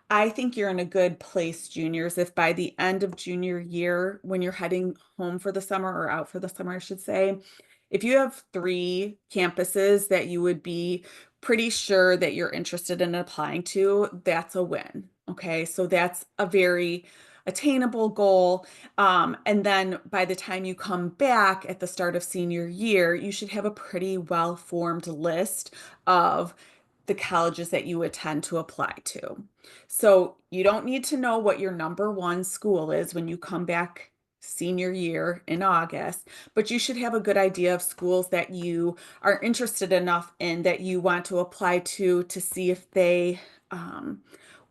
I think you're in a good place, juniors, if by the end of junior year, when you're heading home for the summer or out for the summer, I should say, if you have 3 campuses that you would be pretty sure that you're interested in applying to, that's a win. Okay, so that's a very attainable goal. And then by the time you come back at the start of senior year, you should have a pretty well-formed list of the colleges that you intend to apply to. So you don't need to know what your number one school is when you come back senior year in August, but you should have a good idea of schools that you are interested enough in that you want to apply to see if they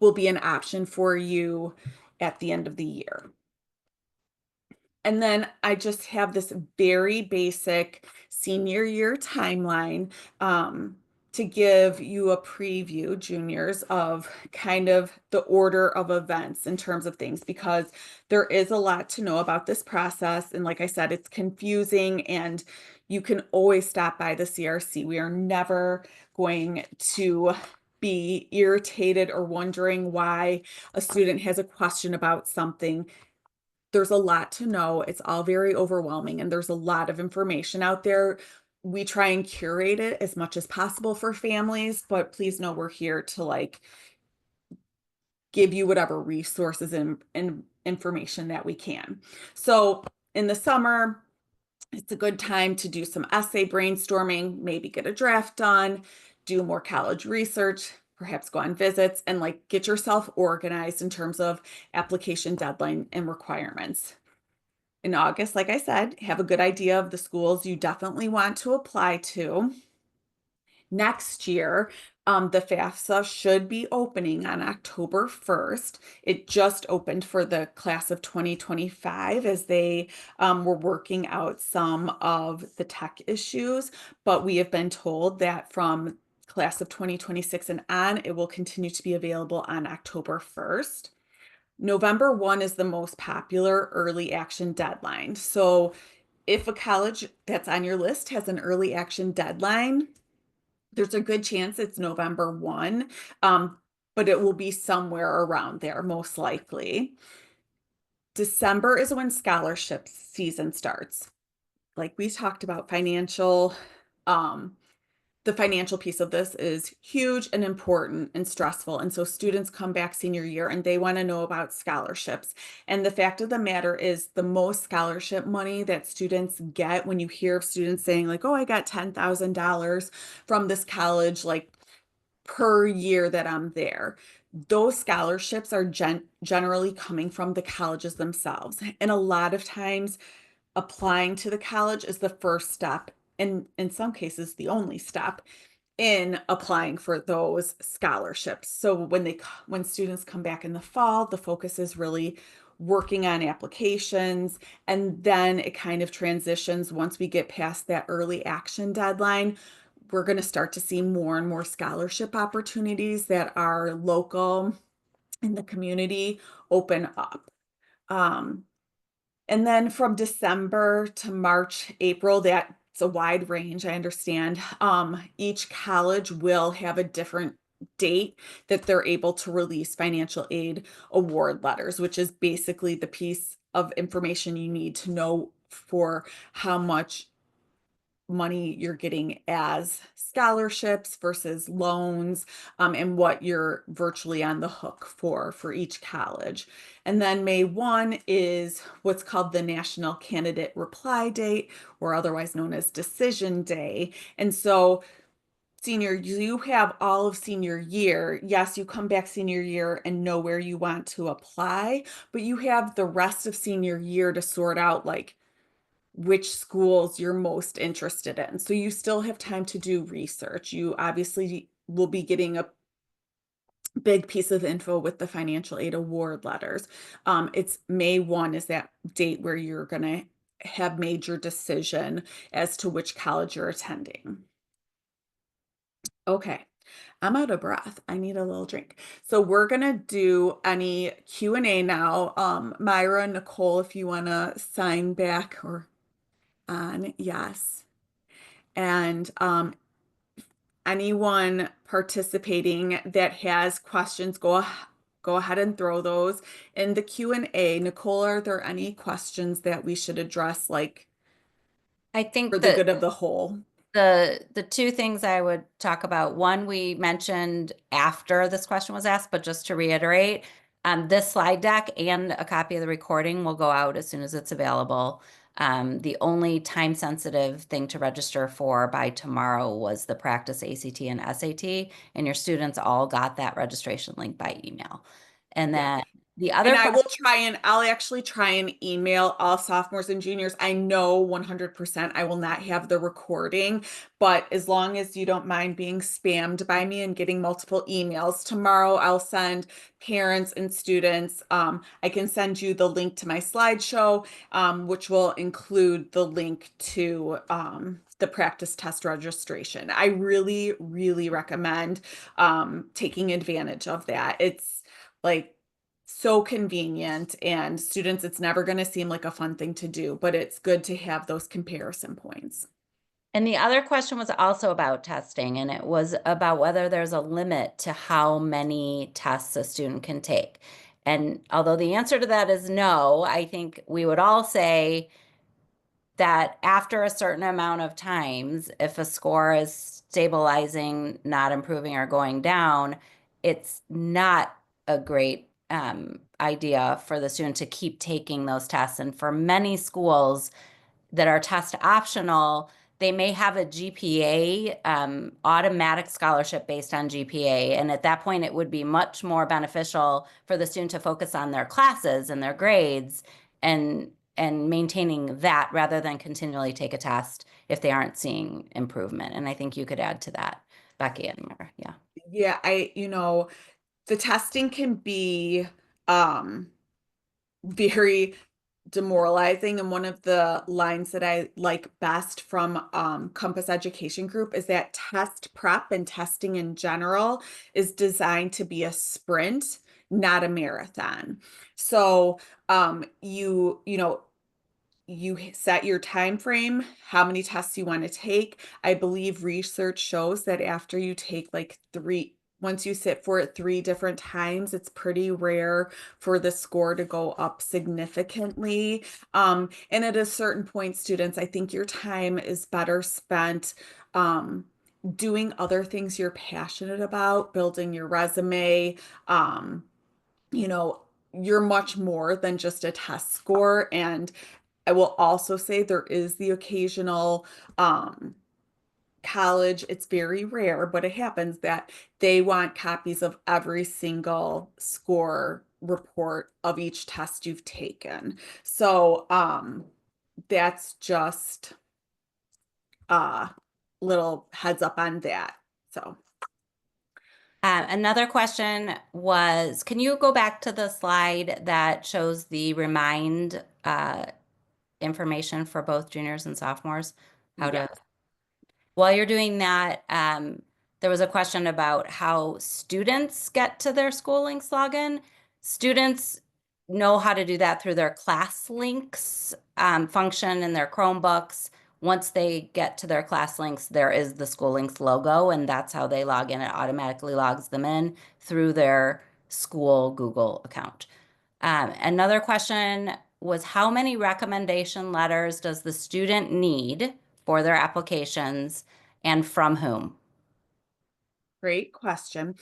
will be an option for you at the end of the year. And then I just have this very basic senior year timeline to give you a preview, juniors, of kind of the order of events in terms of things, because there is a lot to know about this process. And like I said, it's confusing, and you can always stop by the CRC. We are never going to be irritated or wondering why a student has a question about something. There's a lot to know. It's all very overwhelming, and there's a lot of information out there. we try and curate it as much as possible for families, but please know we're here to like give you whatever resources and information that we can. So in the summer, it's a good time to do some essay brainstorming, maybe get a draft done, do more college research, perhaps go on visits, and like get yourself organized in terms of application deadline and requirements. In August, like I said, have a good idea of the schools you definitely want to apply to. Next year, the FAFSA should be opening on October 1st. It just opened for the class of 2025 as they were working out some of the tech issues. But we have been told that from class of 2026 and on, it will continue to be available on October 1st. November 1 is the most popular early action deadline. So if a college that's on your list has an early action deadline, there's a good chance it's November 1, but it will be somewhere around there, most likely. December is when scholarship season starts. Like we talked about, um, the financial piece of this is huge and important and stressful. And so students come back senior year and they want to know about scholarships. And the fact of the matter is, the most scholarship money that students get, when you hear of students saying, like, oh, I got $10,000 from this college, like per year that I'm there. Those scholarships are generally coming from the colleges themselves. And a lot of times, applying to the college is the first step, and in some cases, the only step in applying for those scholarships. So when students come back in the fall, the focus is really working on applications, and then it kind of transitions once we get past that early action deadline. We're going to start to see more and more scholarship opportunities that are local in the community open up. Um, and then from December to March, April, that's a wide range, I understand. Each college will have a different date that they're able to release financial aid award letters, which is basically the piece of information you need to know for how much money you're getting as scholarships versus loans, and what you're virtually on the hook for each college. And then May 1 is what's called the National Candidate Reply Date, or otherwise known as Decision Day. And so senior, you have all of senior year. Yes, you come back senior year and know where you want to apply, but you have the rest of senior year to sort out like which schools you're most interested in. So you still have time to do research. You obviously will be getting a big piece of info with the financial aid award letters. It's May 1 is that date where you're going to have made your decision as to which college you're attending. Okay. I'm out of breath. I need a little drink. So we're gonna do any Q&A now. Myra, Nicole, if you wanna sign back or on, yes. And anyone participating that has questions, go ahead and throw those in the Q&A. Nicole, are there any questions that we should address, like I for think the that good of the whole? the two things I would talk about, one we mentioned after this question was asked, but just to reiterate, this slide deck and a copy of the recording will go out as soon as it's available. The only time sensitive thing to register for by tomorrow was the practice ACT and SAT, and your students all got that registration link by email. And Yeah. then the And other I question, will try and I'll actually try and email all sophomores and juniors. I know 100% I will not have the recording, but as long as you don't mind being spammed by me and getting multiple emails, tomorrow I'll send parents and students. I can send you the link to my slideshow, which will include the link to the practice test registration. I really, really recommend taking advantage of that. It's like so convenient, and students, it's never going to seem like a fun thing to do, but it's good to have those comparison points. and the other question was also about testing, and it was about whether there's a limit to how many tests a student can take. And although the answer to that is no, I think we would all say that after a certain amount of times, if a score is stabilizing, not improving, or going down, it's not a great idea for the student to keep taking those tests. And for many schools that are test optional, they may have a GPA, automatic scholarship based on GPA. And at that point, it would be much more beneficial for the student to focus on their classes and their grades and maintaining that rather than continually take a test if they aren't seeing improvement. And I think you could add to that, Becky and Mara. Yeah. Yeah, the testing can be very demoralizing. And one of the lines that I like best from Compass Education Group is that test prep and testing in general is designed to be a sprint, not a marathon. So you set your time frame, how many tests you want to take. I believe research shows that after you take like once you sit for it 3 different times, it's pretty rare for the score to go up significantly. And at a certain point, students, I think your time is better spent doing other things you're passionate about, building your resume. You know, you're much more than just a test score. And I will also say there is the occasional college, it's very rare, but it happens that they want copies of every single score report of each test you've taken. So that's just a little heads up on that. So Another question was, can you go back to the slide that shows the remind information for both juniors and sophomores? How to, yes. while you're doing that, there was a question about how students get to their school links login. Students know how to do that through their class links function in their Chromebooks. Once they get to their class links, there is the school links logo, and that's how they log in. It automatically logs them in through their school Google account. Another question was, how many recommendation letters does the student need for their applications, and from whom? Great question.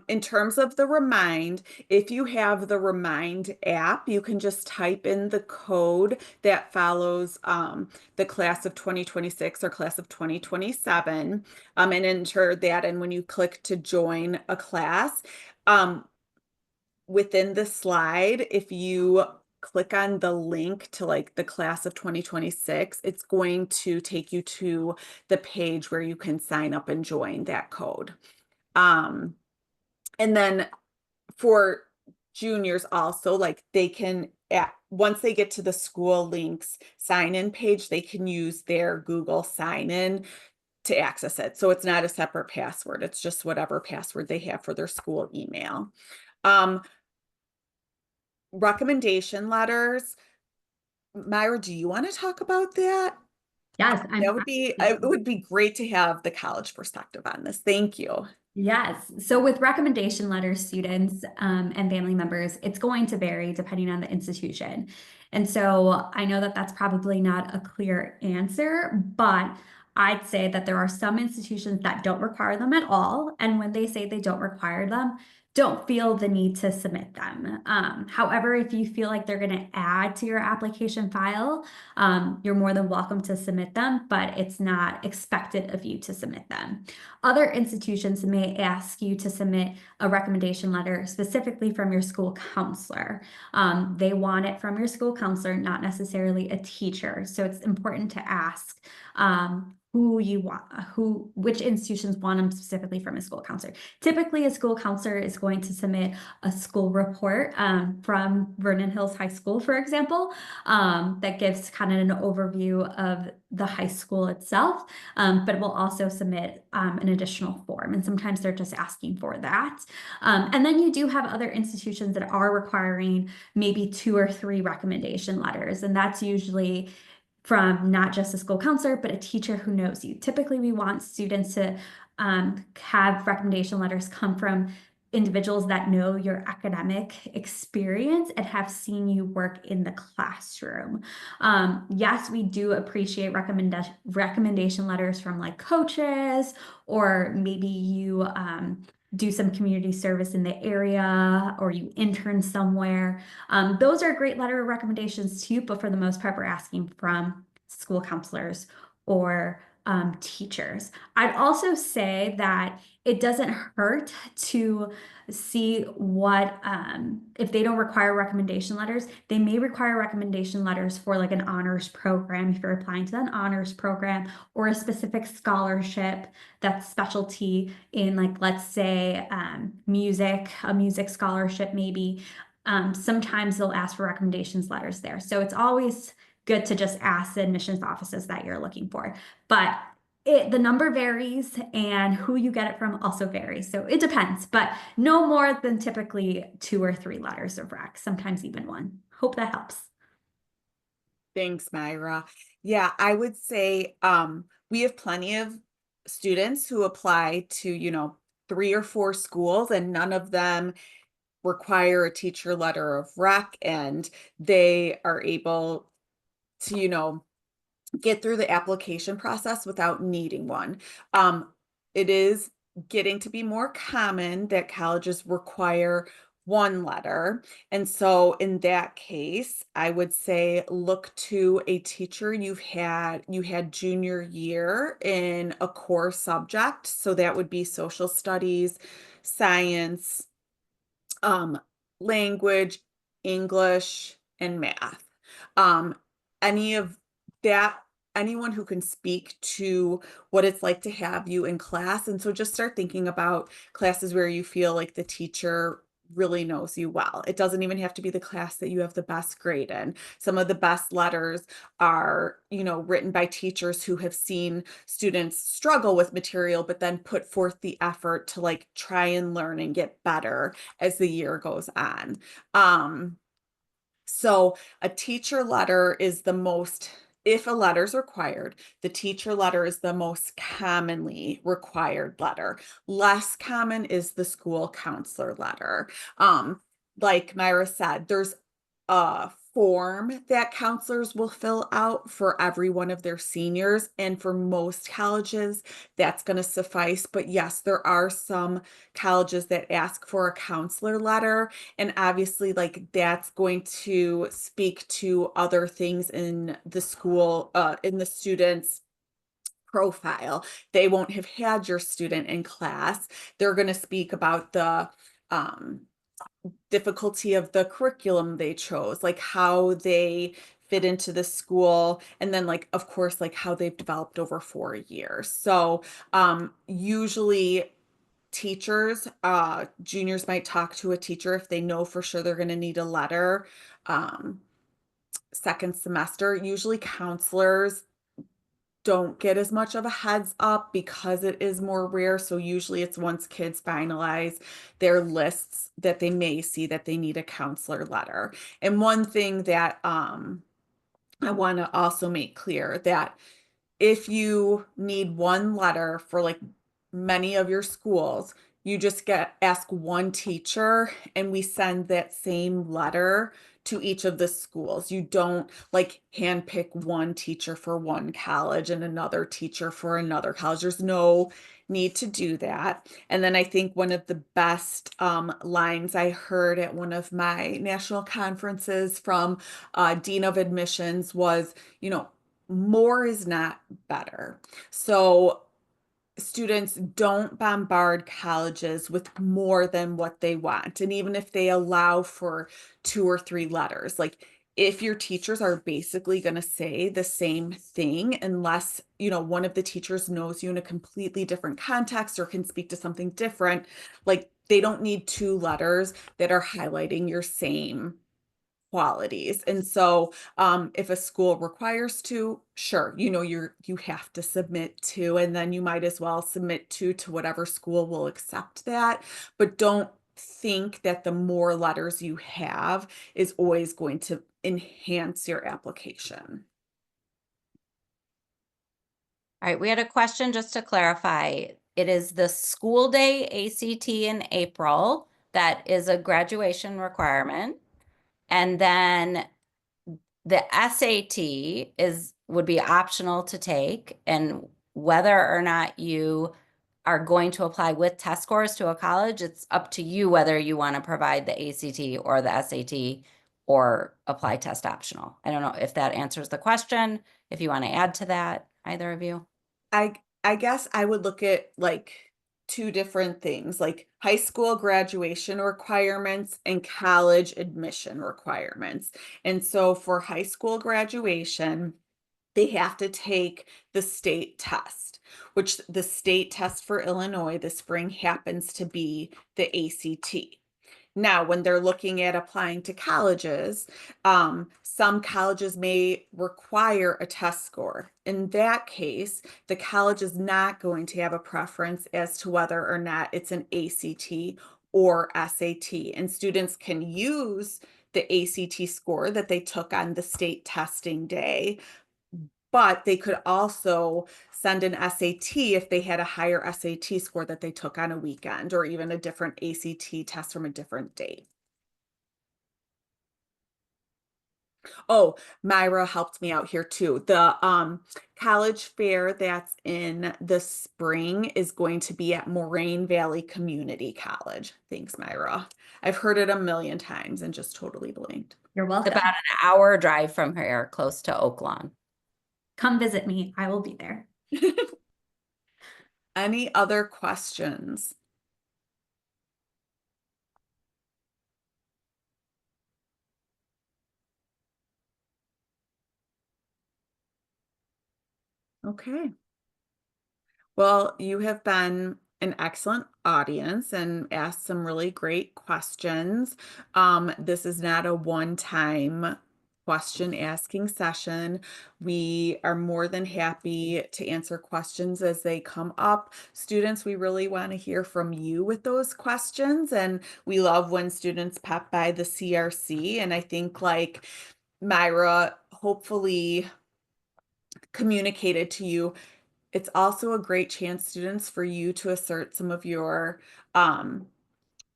In terms of the Remind, if you have the Remind app, you can just type in the code that follows the class of 2026 or class of 2027 and enter that. And when you click to join a class, within the slide, if you click on the link to like the class of 2026, it's going to take you to the page where you can sign up and join that code. And then for juniors also, like they can, once they get to the school links sign in page, they can use their Google sign in to access it. So it's not a separate password. It's just whatever password they have for their school email. Recommendation letters. Myra, do you want to talk about that? Yes, That would be, it would be great to have the college perspective on this. Thank you. Yes. So with recommendation letters, students and family members, it's going to vary depending on the institution. And so I know that that's probably not a clear answer, but I'd say that there are some institutions that don't require them at all. And when they say they don't require them, don't feel the need to submit them. However, if you feel like they're going to add to your application file, you're more than welcome to submit them, but it's not expected of you to submit them. Other institutions may ask you to submit a recommendation letter specifically from your school counselor. They want it from your school counselor, not necessarily a teacher. So it's important to ask who you want, which institutions want them specifically from a school counselor. Typically, a school counselor is going to submit a school report from Vernon Hills High School, for example, that gives kind of an overview of the high school itself, but it will also submit an additional form. And sometimes they're just asking for that. And then you do have other institutions that are requiring maybe 2 or 3 recommendation letters. And that's usually from not just a school counselor, but a teacher who knows you. Typically, we want students to have recommendation letters come from individuals that know your academic experience and have seen you work in the classroom. Yes, we do appreciate recommendation letters from like coaches, or maybe you do some community service in the area, or you intern somewhere. Those are great letter of recommendations too, but for the most part, we're asking from school counselors or teachers. I'd also say that it doesn't hurt to see what, if they don't require recommendation letters, they may require recommendation letters for like an honors program if you're applying to an honors program, or a specific scholarship that's specialty in, like, let's say music, a music scholarship maybe. Sometimes they'll ask for recommendations letters there. So it's always good to just ask the admissions offices that you're looking for. But the number varies, and who you get it from also varies. So it depends, but no more than typically 2 or 3 letters of rec, sometimes even 1. Hope that helps. Thanks, Myra. Yeah, I would say we have plenty of students who apply to, 3 or 4 schools, and none of them require a teacher letter of rec, and they are able to, get through the application process without needing one. It is getting to be more common that colleges require one letter. And so in that case, I would say look to a teacher you had junior year in a core subject. So that would be social studies, science, um, language, English, and math. Um, any of that, anyone who can speak to what it's like to have you in class. And so just start thinking about classes where you feel like the teacher really knows you well. It doesn't even have to be the class that you have the best grade in. Some of the best letters are, written by teachers who have seen students struggle with material, but then put forth the effort to like try and learn and get better as the year goes on. So a teacher letter is the most, if a letter is required, the teacher letter is the most commonly required letter. Less common is the school counselor letter. Like Myra said, there's a form that counselors will fill out for every one of their seniors, and for most colleges, that's going to suffice. But yes, there are some colleges that ask for a counselor letter, and obviously, like, that's going to speak to other things in the school, in the student's profile. They won't have had your student in class. They're going to speak about the um, difficulty of the curriculum they chose, like how they fit into the school, and then like of course like how they've developed over 4 years. So usually teachers, juniors might talk to a teacher if they know for sure they're going to need a letter. Second semester, usually counselors don't get as much of a heads up because it is more rare. So usually it's once kids finalize their lists that they may see that they need a counselor letter. And one thing that I want to also make clear that if you need one letter for like many of your schools, you just ask one teacher and we send that same letter to each of the schools. You don't like handpick one teacher for one college and another teacher for another college. There's no need to do that. And then I think one of the best lines I heard at one of my national conferences from Dean of Admissions was, more is not better. So students don't bombard colleges with more than what they want. And even if they allow for 2 or 3 letters, like if your teachers are basically going to say the same thing, unless, one of the teachers knows you in a completely different context or can speak to something different, like they don't need 2 letters that are highlighting your same qualities. And so if a school requires to, sure, you have to submit to, and then you might as well submit to whatever school will accept that. But don't think that the more letters you have is always going to enhance your application. All right, we had a question just to clarify. it is the school day ACT in April. That is a graduation requirement. And then the SAT would be optional to take, and whether or not you are going to apply with test scores to a college, it's up to you whether you want to provide the ACT or the SAT or apply test optional. I don't know if that answers the question, if you want to add to that, either of you. I guess I would look at like two different things, like high school graduation requirements and college admission requirements. And so for high school graduation, they have to take the state test, which the state test for Illinois this spring happens to be the ACT. Now, when they're looking at applying to colleges, some colleges may require a test score. In that case, the college is not going to have a preference as to whether or not it's an ACT or SAT. And students can use the ACT score that they took on the state testing day, but they could also send an SAT if they had a higher SAT score that they took on a weekend, or even a different ACT test from a different date. Oh, Myra helped me out here too. The college fair that's in the spring is going to be at Moraine Valley Community College. Thanks, Myra. I've heard it a million times and just totally blanked. You're It's welcome. about an hour drive from here, close to Oak Lawn. Come visit me. I will be there. Any other questions? Okay. Well, you have been an excellent audience and asked some really great questions. This is not a one-time question asking session. We are more than happy to answer questions as they come up. Students, we really want to hear from you with those questions, and we love when students pop by the CRC. And I think, like Myra hopefully communicated to you, it's also a great chance, students, for you to assert some of your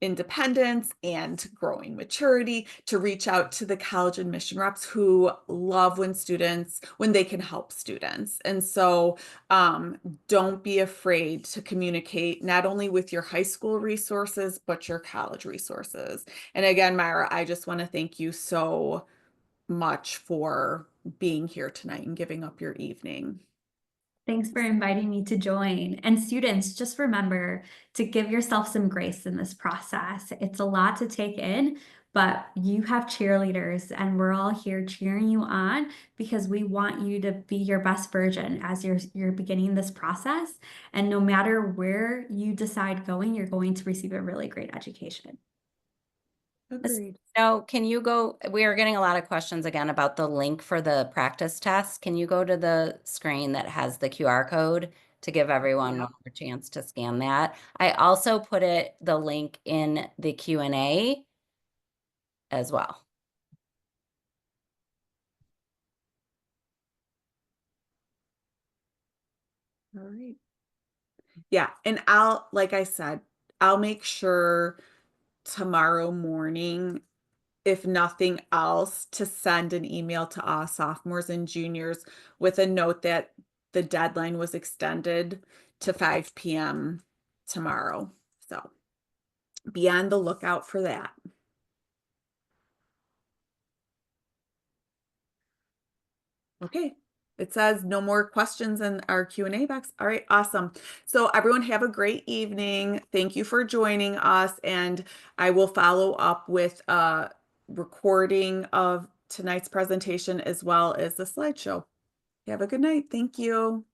independence and growing maturity, to reach out to the college admission reps who love when they can help students. And so don't be afraid to communicate not only with your high school resources, but your college resources. And again, Myra, I just want to thank you so much for being here tonight and giving up your evening. Thanks for inviting me to join. And students, just remember to give yourself some grace in this process. It's a lot to take in, but you have cheerleaders and we're all here cheering you on because we want you to be your best version as you're beginning this process. And no matter where you decide going, you're going to receive a really great education. Agreed. So can you go, we are getting a lot of questions again about the link for the practice test. Can you go to the screen that has the QR code to give everyone one more chance to scan that? I also put the link in the Q&A as well. All right. Yeah, and like I said, I'll make sure tomorrow morning, if nothing else, to send an email to all sophomores and juniors with a note that the deadline was extended to 5 p.m. tomorrow. So be on the lookout for that. Okay. It says no more questions in our Q&A box. All right, awesome. So everyone have a great evening. Thank you for joining us, and I will follow up with a recording of tonight's presentation as well as the slideshow. Have a good night. Thank you.